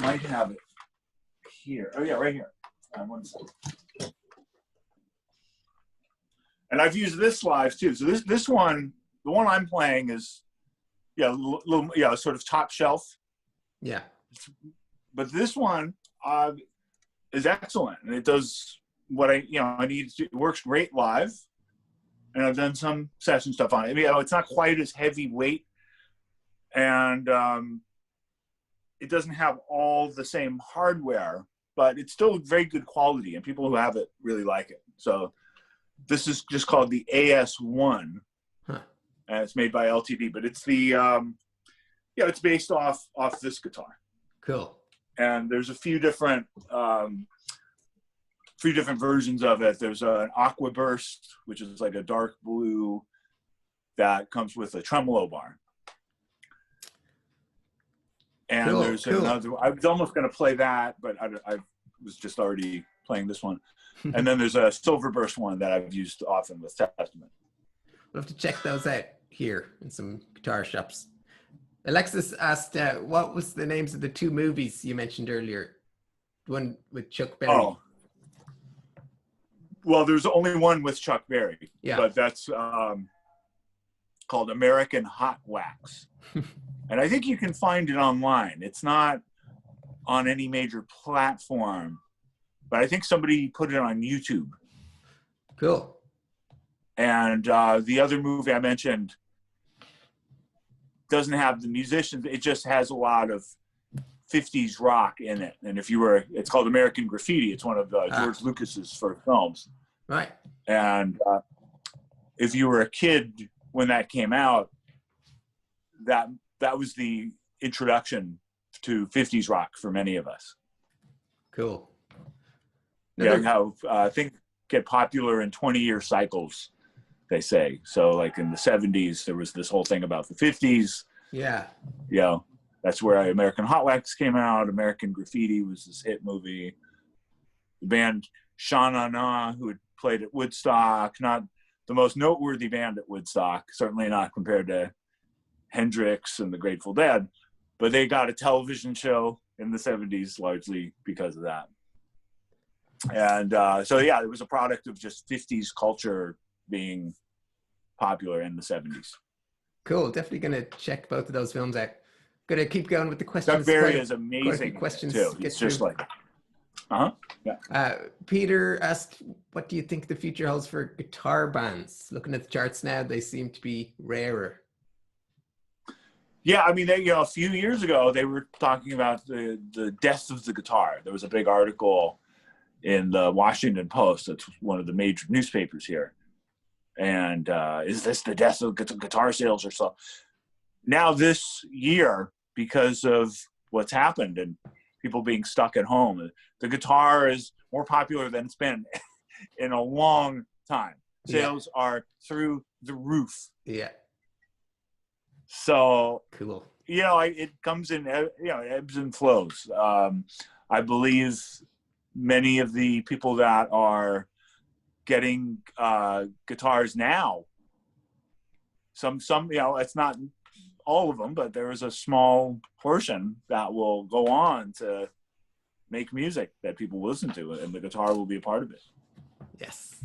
might have it here. Oh yeah, right here. One second. And I've used this live too. So this one, the one I'm playing is, sort of top shelf. Yeah. But this one is excellent, and it does what I need to do. It works great live, and I've done some session stuff on it. It's not quite as heavyweight, and it doesn't have all the same hardware, but it's still very good quality, and people who have it really like it. So this is just called the AS1, and it's made by LTD, but it's the it's based off this guitar. Cool. And there's a few different versions of it. There's an Aqua Burst, which is like a dark blue that comes with a tremolo bar. And there's another. I was almost going to play that, but I was just already playing this one. And then there's a Silver Burst one that I've used often with Testament. We'll have to check those out here in some guitar shops. Alexis asked, what was the names of the two movies you mentioned earlier? The one with Chuck Berry. Oh. Well, there's only one with Chuck Berry. Yeah. But that's called American Hot Wax. And I think you can find it online. It's not on any major platform, but I think somebody put it on YouTube. Cool. And the other movie I mentioned doesn't have the musicians. It just has a lot of 50s rock in it. And it's called American Graffiti. It's one of George Lucas's first films. Right. And if you were a kid when that came out, that was the introduction to 50s rock for many of us. Cool. How things get popular in 20-year cycles, they say. So like in the 70s, there was this whole thing about the 50s. Yeah. That's where American Hot Wax came out. American Graffiti was this hit movie. The band Sha Na Na, who had played at Woodstock, not the most noteworthy band at Woodstock, certainly not compared to Hendrix and the Grateful Dead, but they got a television show in the 70s largely because of that. And it was a product of just 50s culture being popular in the 70s. Cool. Definitely going to check both of those films out. Going to keep going with the questions. Chuck Berry is amazing questions too. It's just like, Peter asked, what do you think the future holds for guitar bands? Looking at the charts now, they seem to be rarer. Yeah, I mean, a few years ago, they were talking about the death of the guitar. There was a big article in the Washington Post. It's one of the major newspapers here. And is this the death of guitar sales or so? Now this year, because of what's happened and people being stuck at home, the guitar is more popular than it's been in a long time. sales are through the roof. Yeah. So Cool. it comes in, ebbs and flows. I believe many of the people that are getting guitars now, some, it's not all of them, but there is a small portion that will go on to make music that people listen to, and the guitar will be a part of it. Yes.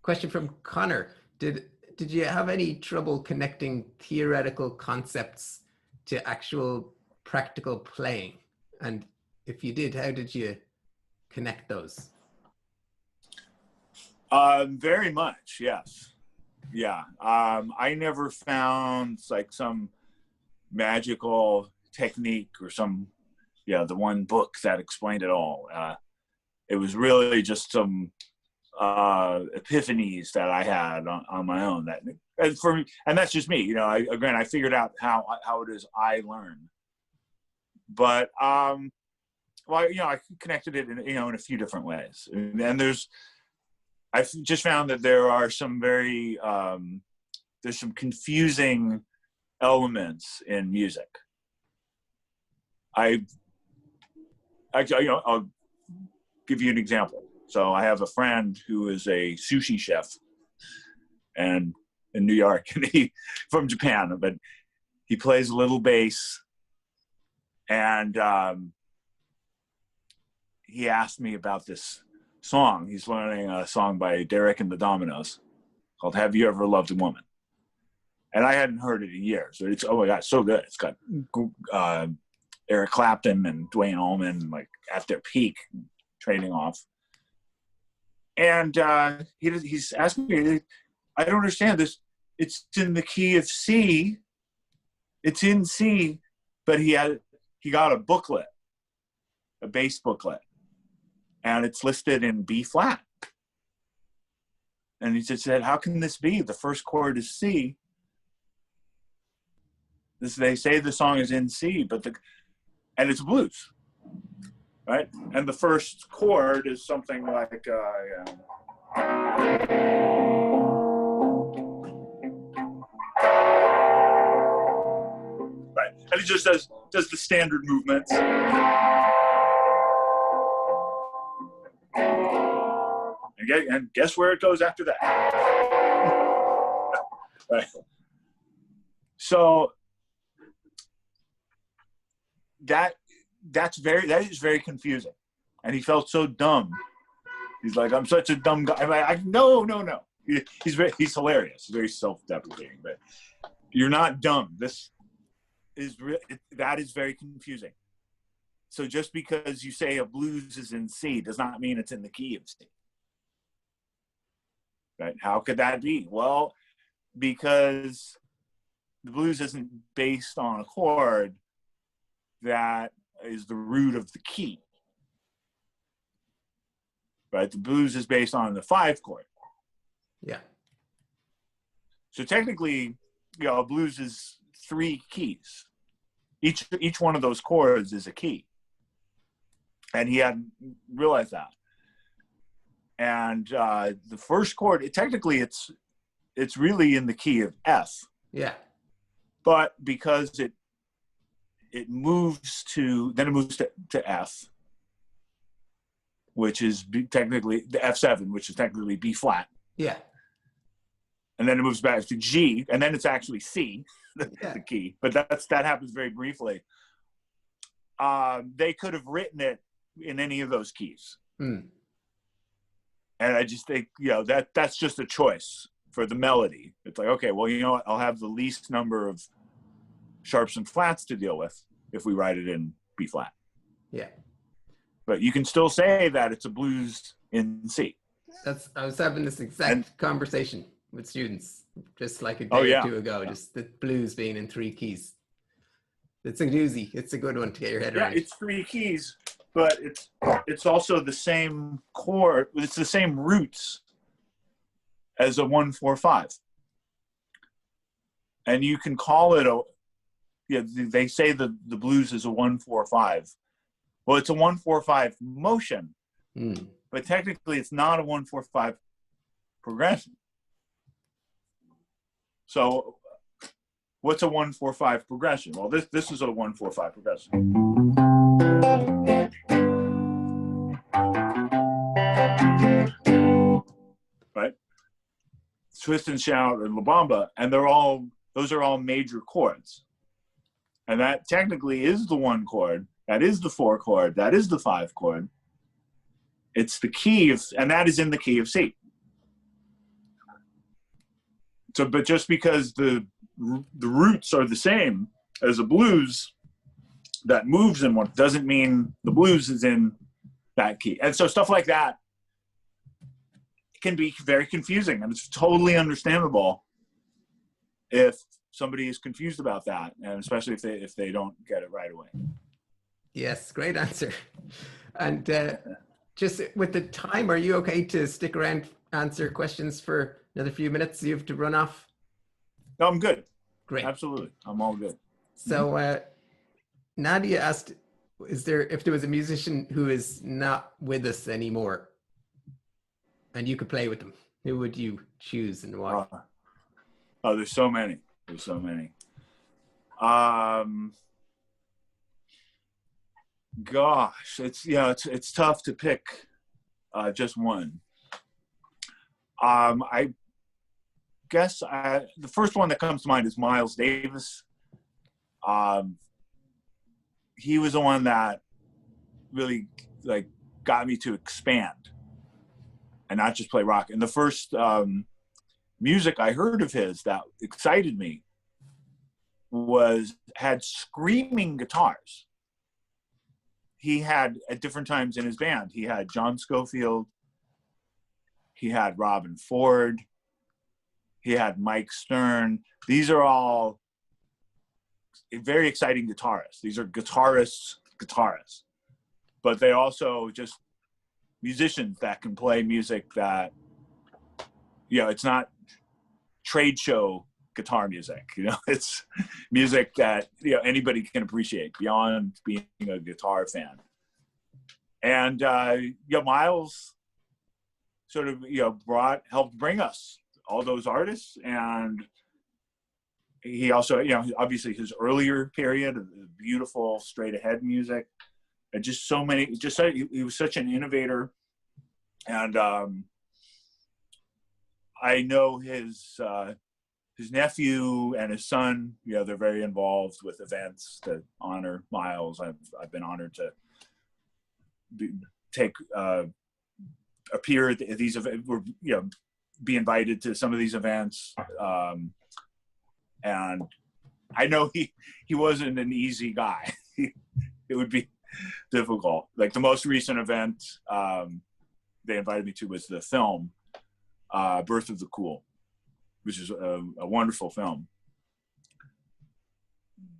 Question from Connor. Did you have any trouble connecting theoretical concepts to actual practical playing? And if you did, how did you connect those? Very much, yes. Yeah. I never found like some magical technique or the one book that explained it all. It was really just some epiphanies that I had on my own, and that's just me. I figured out how it is I learn. But I connected it in a few different ways, and I've just found that there are some there's some confusing elements in music. I'll give you an example. So I have a friend who is a sushi chef and in New York, and he from Japan, but he plays a little bass, and he asked me about this song. He's learning a song by Derek and the Dominoes called "Have You Ever Loved a Woman?" And I hadn't heard it in years. So it's, oh my God, so good. It's got Eric Clapton and Dwayne Allman like at their peak, trading off. And he's asking me, I don't understand this. It's in the key of C. It's in C, but he got a booklet, a bass booklet, and it's listed in B flat. And he just said, how can this be? The first chord is C. They say the song is in C, and it's blues, right? And the first chord is something like, right? And he just does the standard movements. And guess where it goes after that? Right. So that is very confusing, and he felt so dumb. He's like, I'm such a dumb guy. I'm like, no. He's hilarious, very self-deprecating, but you're not dumb. That is very confusing. So just because you say a blues is in C does not mean it's in the key of C. Right? How could that be? Well, because the blues isn't based on a chord that is the root of the key. Right? The blues is based on the 5 chord. Yeah. So technically, blues is 3 keys. Each one of those chords is a key. And he hadn't realized that. And the first chord, it's really in the key of F. Yeah. But because it moves to F, which is technically the F7, which is technically B flat. Yeah. And then it moves back to G, and then it's actually C, the key. But that happens very briefly. They could have written it in any of those keys. Mm. And I just think, that's just a choice for the melody. It's like, okay, well, you know what? I'll have the least number of sharps and flats to deal with if we write it in B flat. Yeah. But you can still say that it's a blues in C. I was having this exact conversation with students just like a day or two ago, just the blues being in 3 keys. It's a doozy. It's a good one to get your head around. Yeah, it's 3 keys, but it's also the same chord. It's the same roots as a 1-4-5. And you can call it they say the blues is a 1-4-5. Well, it's a 1-4-5 motion, but technically it's not a 1-4-5 progression. So what's a 1-4-5 progression? Well, this is a 1-4-5 progression. Right? Twist and Shout and La Bamba, and those are all major chords. And that technically is the 1 chord, that is the 4 chord, that is the 5 chord. It's the key of, and that is in the key of C. So, but just because the roots are the same as a blues that moves in one doesn't mean the blues is in that key. And so stuff like that can be very confusing, and it's totally understandable if somebody is confused about that, and especially if they don't get it right away. Yes, great answer. And just with the time, are you okay to stick around, answer questions for another few minutes? You have to run off. No, I'm good. Great. Absolutely. I'm all good. So Nadia asked, if there was a musician who is not with us anymore and you could play with them, who would you choose and why? Oh, there's so many. There's so many. Gosh, it's tough to pick just one. I guess the first one that comes to mind is Miles Davis. He was the one that really got me to expand and not just play rock. And the first music I heard of his that excited me had screaming guitars. He had, at different times in his band, he had John Scofield, he had Robin Ford, he had Mike Stern. These are all very exciting guitarists. These are guitarists, but they also just musicians that can play music that, it's not trade show guitar music, it's music that, anybody can appreciate beyond being a guitar fan. And, Miles sort of, helped bring us all those artists. And he also, obviously his earlier period of beautiful straight ahead music, and just so many, he was such an innovator. And I know his nephew and his son, they're very involved with events to honor Miles. I've been honored to appear at these events, be invited to some of these events. And I know he wasn't an easy guy. It would be difficult. Like the most recent event they invited me to was the film Birth of the Cool, which is a wonderful film.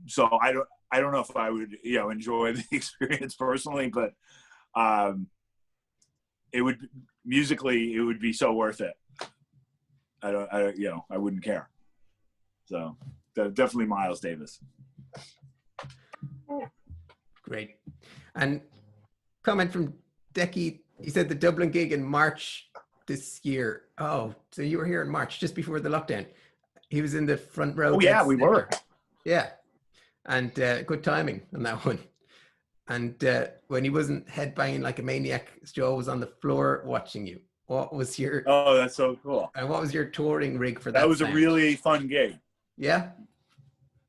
So I don't know if I would enjoy the experience personally, but it would be so worth it. I wouldn't care. So definitely Miles Davis. Great. And comment from Decky, he said the Dublin gig in March this year. Oh, so you were here in March, just before the lockdown. He was in the front row. Oh yeah, we were. Yeah. And good timing on that one. And when he wasn't headbanging like a maniac, Joe was on the floor watching you. What was your... Oh, that's so cool. And what was your touring rig for that? That was sound? a really fun gig. Yeah.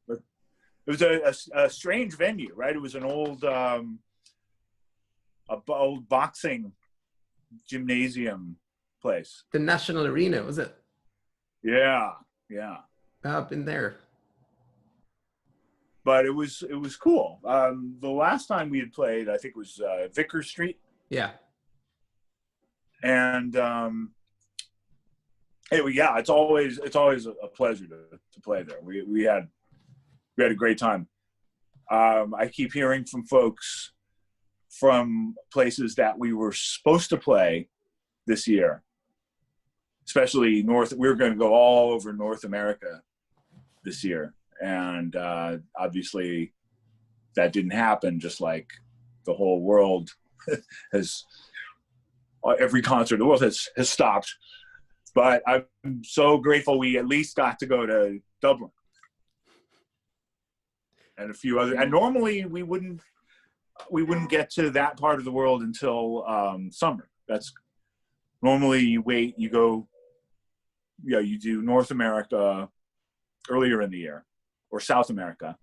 It was a strange venue, right? It was an old old boxing gymnasium place. The National Arena, was it? Yeah. I've been there. But it was cool. The last time we had played, I think, was Vickers Street. Yeah. And anyway, yeah, it's always a pleasure to play there. We had a great time. I keep hearing from folks from places that we were supposed to play this year, especially we were going to go all over North America this year. And obviously that didn't happen, just like the whole world every concert in the world has stopped But I'm so grateful we at least got to go to Dublin and a few other. And normally we wouldn't get to that part of the world until summer. That's normally you wait, you go, you do North America earlier in the year or South America,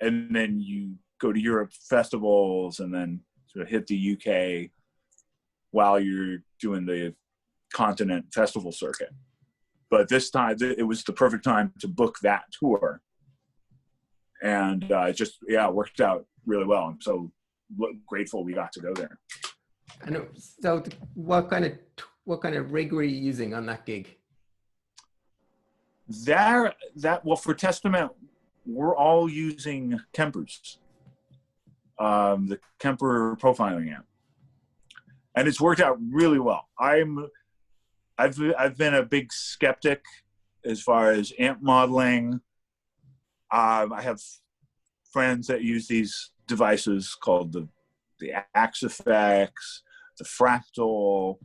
and then you go to Europe festivals and then sort of hit the UK while you're doing the continent festival circuit. But this time it was the perfect time to book that tour, and it worked out really well. I'm so grateful we got to go there. And so what kind of rig were you using on that gig? Well, for Testament, we're all using Kempers, the Kemper profiling amp, and it's worked out really well. I've been a big skeptic as far as amp modeling. I have friends that use these devices called the Axe Effects, the Fractal.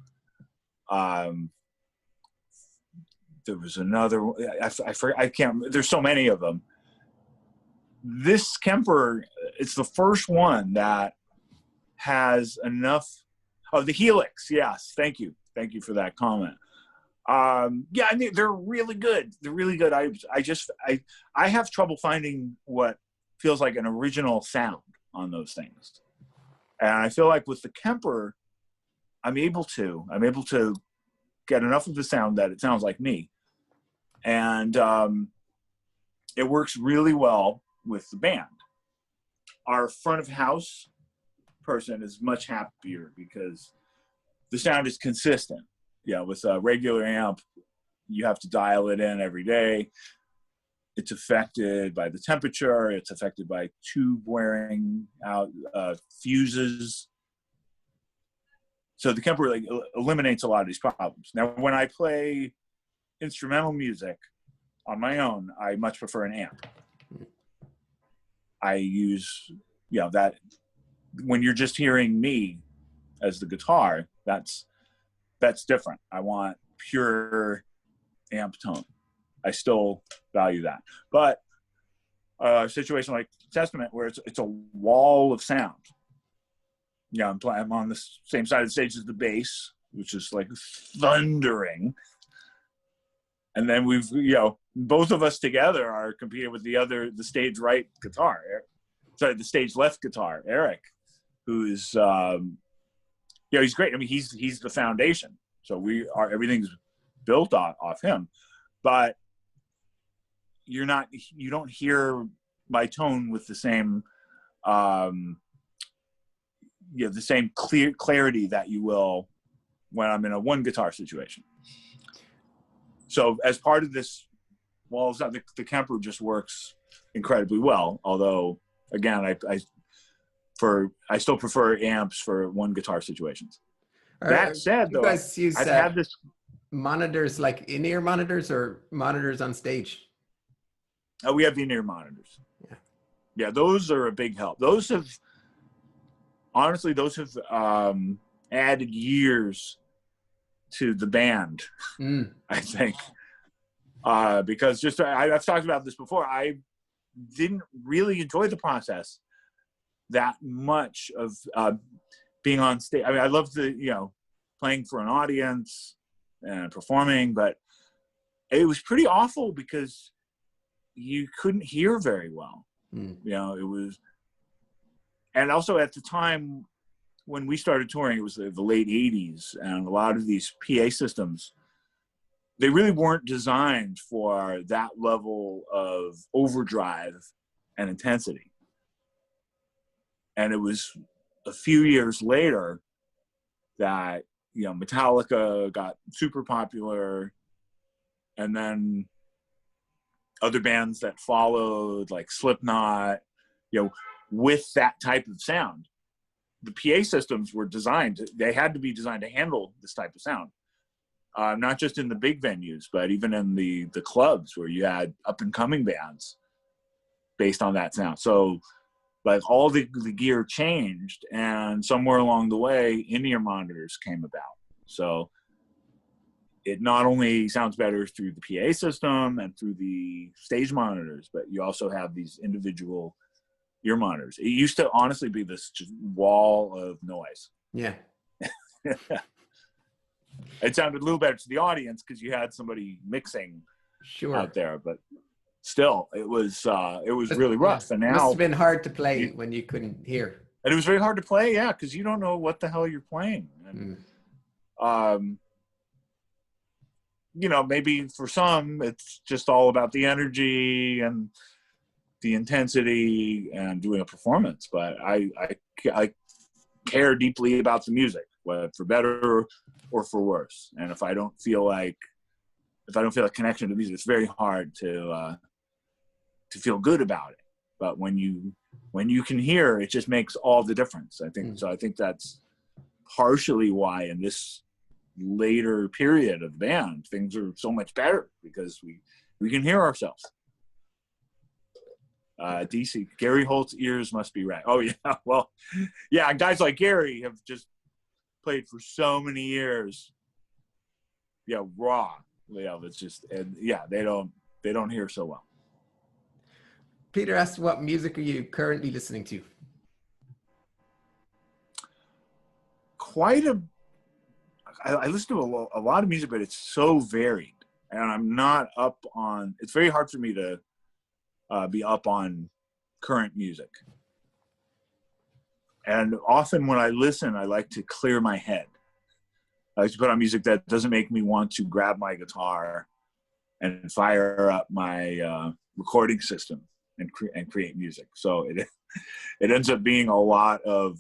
There was another. I can't. There's so many of them. This Kemper, it's the first one that has enough. Oh, the Helix. Yes, thank you for that comment. I mean, they're really good. They're really good. I have trouble finding what feels like an original sound on those things, and I feel like with the Kemper, I'm able to get enough of the sound that it sounds like me, and it works really well with the band. Our front of house person is much happier because the sound is consistent. Yeah, with a regular amp, you have to dial it in every day. It's affected by the temperature. It's affected by tube wearing out, fuses. So the Kemper eliminates a lot of these problems. Now, when I play instrumental music on my own, I much prefer an amp. I use, that when you're just hearing me as the guitar, that's different. I want pure amp tone. I still value that. But a situation like Testament where it's a wall of sound. I'm on the same side of the stage as the bass, which is like thundering. And then we've, both of us together are competing with the stage right guitar. The stage left guitar, Erik, who's, he's great. I mean, he's the foundation. So everything's built off him. But you don't hear my tone with the same, the same clarity that you will when I'm in a one guitar situation. So as part of this, the Kemper just works incredibly well. Although, again, I still prefer amps for one guitar situations. That said, though, you guys use I've had this monitors, like in-ear monitors or monitors on stage? Oh, we have in-ear monitors. Yeah, those are a big help. Those have added years to the band, I think. Because I've talked about this before, I didn't really enjoy the process that much of being on stage. I mean, I love playing for an audience and performing, but it was pretty awful because you couldn't hear very well. It was, and also at the time when we started touring, it was the late 80s, and a lot of these PA systems, they really weren't designed for that level of overdrive and intensity. And it was a few years later that, Metallica got super popular, and then other bands that followed, like Slipknot, with that type of sound. The PA systems were they had to be designed to handle this type of sound. Not just in the big venues, but even in the clubs where you had up-and-coming bands based on that sound. So, all the gear changed, and somewhere along the way, in-ear monitors came about. So it not only sounds better through the PA system and through the stage monitors, but you also have these individual ear monitors. It used to honestly be this just wall of noise. Yeah. It sounded a little better to the audience because you had somebody mixing out there, but still, it was really rough. Yeah. And now it must have been hard to play when you couldn't hear. And it was very hard to play, yeah, because you don't know what the hell you're playing. And, you know, maybe for some, it's just all about the energy and the intensity and doing a performance. But I care deeply about the music, whether for better or for worse. And if I don't feel a connection to music, it's very hard to feel good about it. But when you can hear, it just makes all the difference. I think so. I think that's partially why in this later period of the band, things are so much better because we can hear ourselves. DC, Gary Holt's ears must be right. Oh yeah, well, yeah, guys like Gary have just played for so many years. Yeah, raw. Yeah, it's just, and yeah, they don't hear so well. Peter asked, what music are you currently listening to? I listen to a lot of music, but it's so varied. And I'm not up on, it's very hard for me to be up on current music. And often when I listen, I like to clear my head. I like to put on music that doesn't make me want to grab my guitar and fire up my recording system and create music. So it ends up being a lot of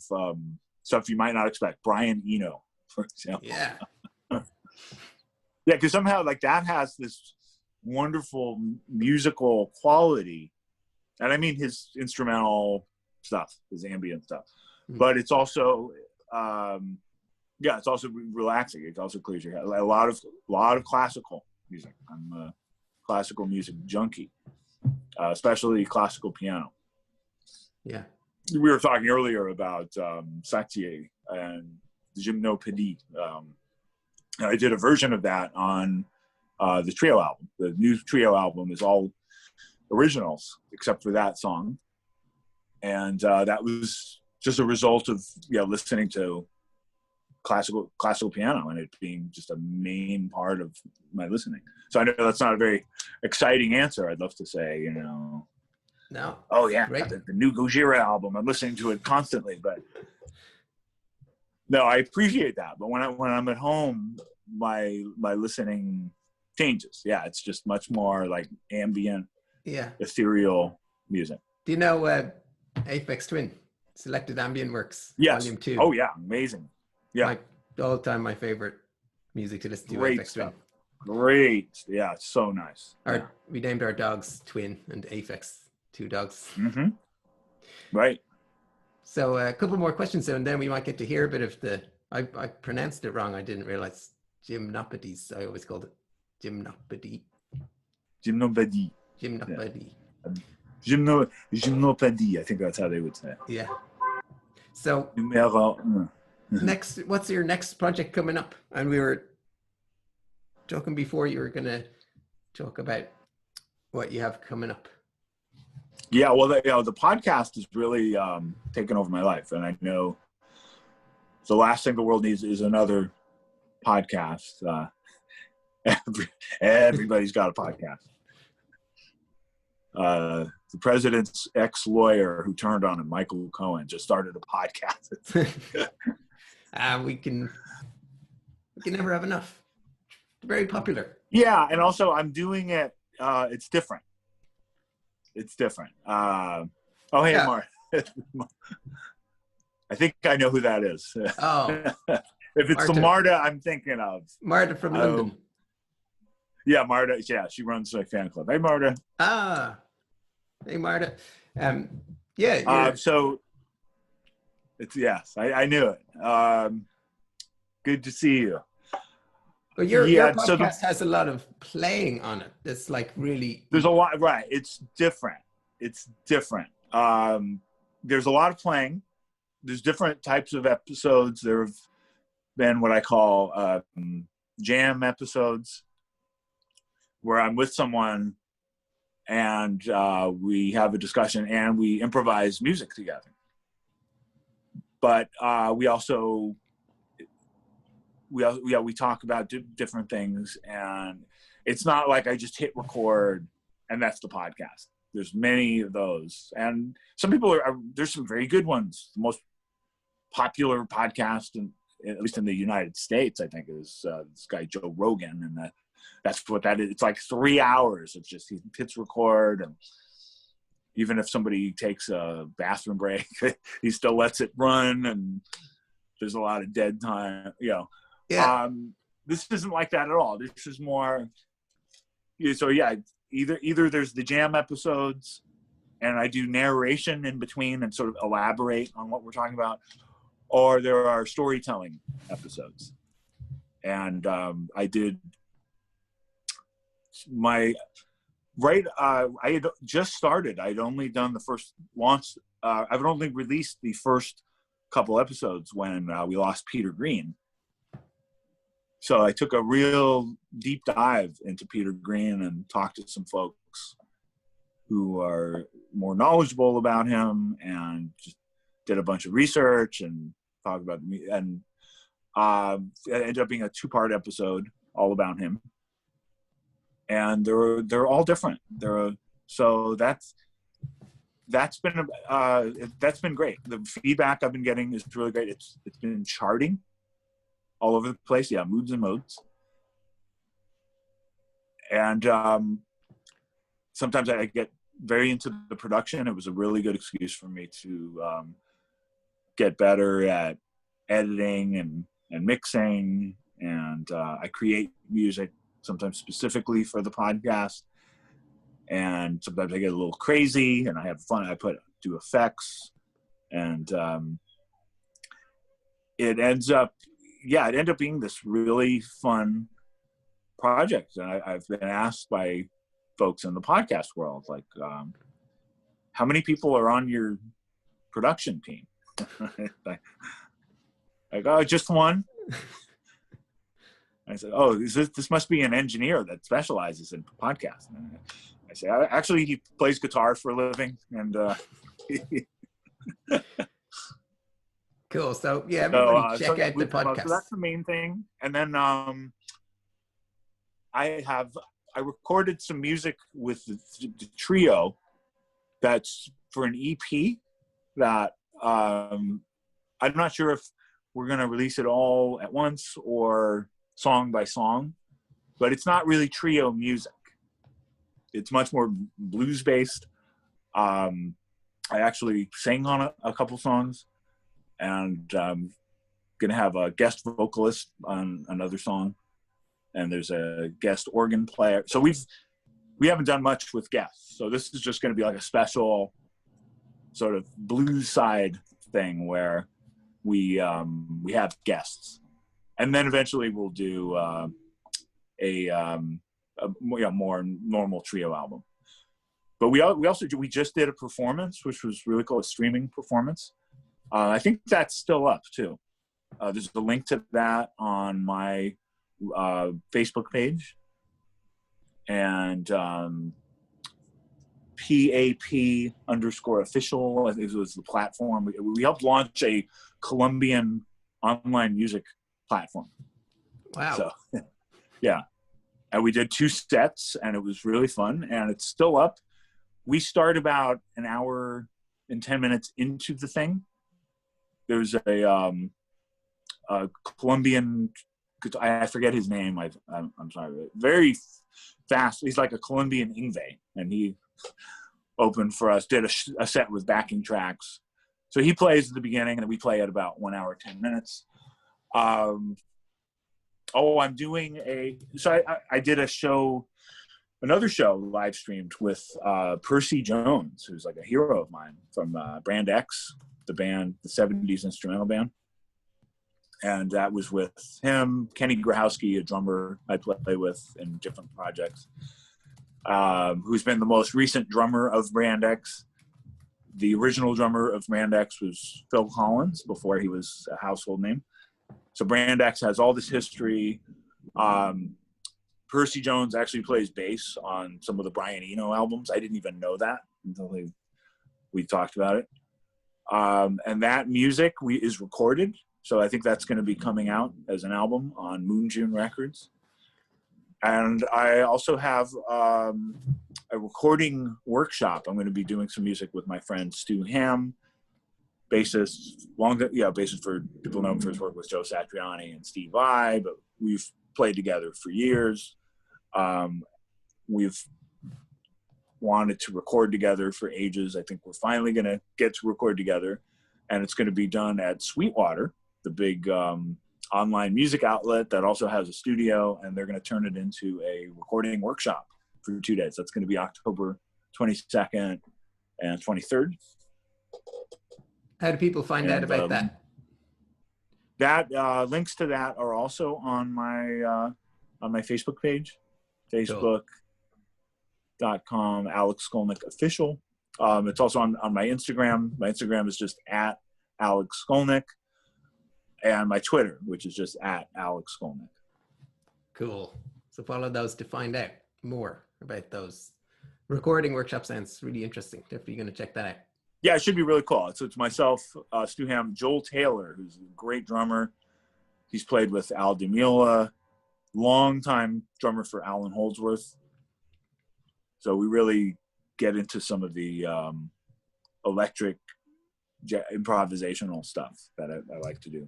stuff you might not expect. Brian Eno, for example. Yeah. Yeah, because somehow like that has this wonderful musical quality. And I mean his instrumental stuff, his ambient stuff. But it's also it's also relaxing. It also clears your head. A lot of classical music. I'm a classical music junkie. Especially classical piano. Yeah. We were talking earlier about Satie and Gymnopedie. I did a version of that on the trio album. The new trio album is all originals except for that song. And that was just a result of listening to classical piano and it being just a main part of my listening. So I know that's not a very exciting answer. I'd love to say, no. Oh yeah, the new Gojira album. I'm listening to it constantly, but no, I appreciate that. But when I'm at home, my listening changes. Yeah, it's just much more like ambient, ethereal music. Do you know Aphex Twin, Selected Ambient Works, yes. Volume 2? Oh yeah, amazing. Yeah, all time my favorite music to listen to. Great Aphex stuff. Twin. Great. Yeah, it's so nice. We named our dogs Twin and Aphex, two dogs. Mm-hmm. Right. So a couple more questions and then we might get to hear a bit of I pronounced it wrong. I didn't realize Gymnopedies. I always called it Gymnopedie. Gymnopedie. Gymnopedie. Yeah. Gymnopedie. I think that's how they would say it. Yeah. So what's your next project coming up? And we were talking before you were going to talk about what you have coming up. Yeah, well, the podcast has really taken over my life. And I know the last thing the world needs is another podcast. Everybody's got a podcast. The president's ex-lawyer who turned on him, Michael Cohen, just started a podcast. We can never have enough. Very popular. Yeah, and also I'm doing it. It's different. It's different. Oh, hey, yeah. Marta. I think I know who that is. Oh. If it's Marta. The Marta I'm thinking of. Marta from London. Yeah, Marta. Yeah, she runs my fan club. Hey, Marta. Hey, Marta. So it's yes, I knew it. Good to see you. Well, your podcast has a lot of playing on it. It's like really. There's a lot, right? It's different. There's a lot of playing. There's different types of episodes. There have been what I call jam episodes where I'm with someone and we have a discussion and we improvise music together. But we talk about different things, and it's not like I just hit record and that's the podcast. There's many of those, and some people there's some very good ones. The most popular podcast, at least in the United States, I think, is this guy Joe Rogan, and that's what that is. It's like 3 hours. It's just he hits record, and even if somebody takes a bathroom break, he still lets it run, and there's a lot of dead time. Yeah. This isn't like that at all. This is more. So yeah, either there's the jam episodes, and I do narration in between and sort of elaborate on what we're talking about, or there are storytelling episodes. And I did I had just started. I'd only done the first launch. I've only released the first couple episodes when we lost Peter Green. So I took a real deep dive into Peter Green and talked to some folks who are more knowledgeable about him, and just did a bunch of research and talked about me. And it ended up being a 2-part episode all about him. And they're all different. So that's been great. The feedback I've been getting is really great. It's been charting all over the place. Yeah, moods and modes. And sometimes I get very into the production. It was a really good excuse for me to get better at editing and mixing. And I create music sometimes specifically for the podcast. And sometimes I get a little crazy and I have fun. I do effects, and it ended up being this really fun project. And I've been asked by folks in the podcast world, like, how many people are on your production team? like, oh, just one. I said, oh, this must be an engineer that specializes in podcasts. And I say, actually, he plays guitar for a living. And Cool. So yeah, everybody check out the So podcast. that's the main thing. And then I recorded some music with the trio that's for an EP that I'm not sure if we're going to release it all at once or song by song, but it's not really trio music. It's much more blues based. I actually sang on a couple songs, and I'm going to have a guest vocalist on another song, and there's a guest organ player. So we haven't done much with guests. So this is just going to be like a special sort of blues side thing where we have guests. And then eventually we'll do a more normal trio album. But we just did a performance, which was really cool, a streaming performance. I think that's still up too. There's a link to that on my Facebook page, and PAP_official, I think it was the platform. We helped launch a Colombian online music platform. Wow. So, yeah. And we did 2 sets, and it was really fun, and it's still up. We start about an hour and 10 minutes into the thing. There's a Colombian, I forget his name. I'm sorry. Very fast. He's like a Colombian Ingve, and he opened for us, did a set with backing tracks. So he plays at the beginning, and we play at about 1 hour, 10 minutes. I'm doing I did another show live streamed with Percy Jones, who's like a hero of mine from Brand X, the band, the 70s instrumental band. And that was with him, Kenny Grahowski, a drummer I play with in different projects, who's been the most recent drummer of Brand X. The original drummer of Brand X was Phil Collins before he was a household name. So Brand X has all this history. Percy Jones actually plays bass on some of the Brian Eno albums. I didn't even know that until we talked about it. And that music is recorded. So I think that's going to be coming out as an album on Moon June Records. And I also have a recording workshop. I'm going to be doing some music with my friend Stu Ham, bassist for people know him for his work with Joe Satriani and Steve Vai, but we've played together for years. We've wanted to record together for ages. I think we're finally going to get to record together, and it's going to be done at Sweetwater, the big online music outlet that also has a studio, and they're going to turn it into a recording workshop for 2 days. That's going to be October 22nd and 23rd. How do people find out about that? That links to that are also on my Facebook page, facebook.com Alex Skolnick official. It's also on my Instagram. My Instagram is just at Alex Skolnick, and my Twitter, which is just at Alex Skolnick. Cool. So follow those to find out more about those recording workshops. Sounds really interesting. Definitely going to check that out. Yeah, it should be really cool. So it's myself, Stu Ham, Joel Taylor, who's a great drummer. He's played with Al DeMilla, longtime drummer for Alan Holdsworth. So we really get into some of the electric improvisational stuff that I like to do.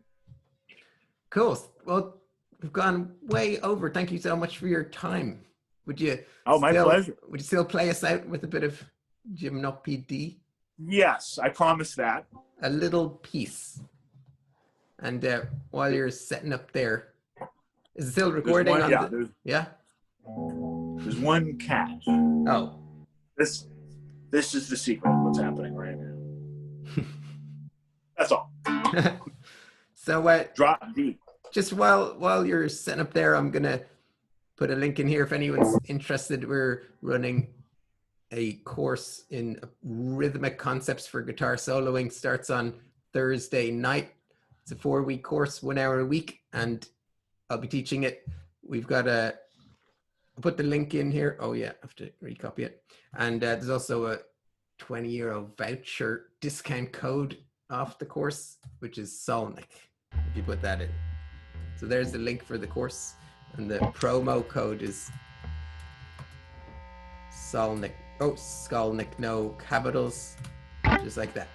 Cool. Well, we've gone way over. Thank you so much for your time. Would you? My pleasure. Would you still play us out with a bit of Gymnopedie? Yes, I promise that. A little piece. And while you're setting up there, is it still recording? There's one catch. Oh. This is the secret of what's happening right now. That's all. So drop deep. Just while you're setting up there, I'm gonna put a link in here if anyone's interested. We're running a course in rhythmic concepts for guitar soloing. Starts on Thursday night. It's a 4-week course, 1 hour a week, and I'll be teaching it. We've got I'll put the link in here. Oh yeah, I have to recopy it. And there's also a €20 voucher discount code off the course, which is Skolnick, if you put that in. So there's the link for the course, and the promo code is Skolnick. Oh, Skolnick, no capitals, just like that.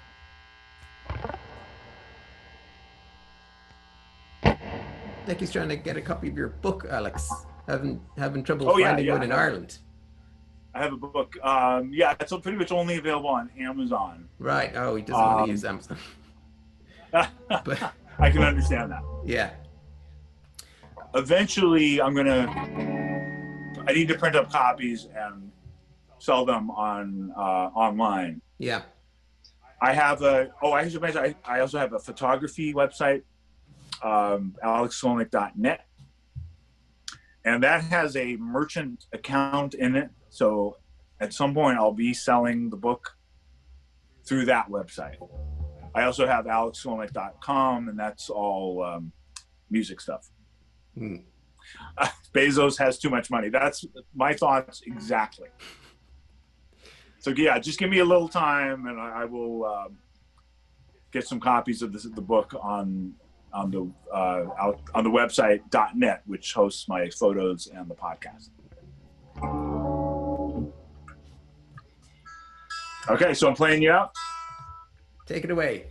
Nicky's trying to get a copy of your book, Alex. Having trouble finding one in Ireland. I have a book. It's pretty much only available on Amazon. Right. Oh, he doesn't want to use Amazon. But I can understand that. Yeah. Eventually, I need to print up copies and sell them on online. Yeah. I should mention, I also have a photography website, alexskolnick.net. And that has a merchant account in it. So at some point, I'll be selling the book through that website. I also have alexskolnick.com, and that's all music stuff. Bezos has too much money. That's my thoughts exactly. So yeah, just give me a little time, and I will get some copies of the book on the website .net, which hosts my photos and the podcast. Okay, so I'm playing you out. Take it away.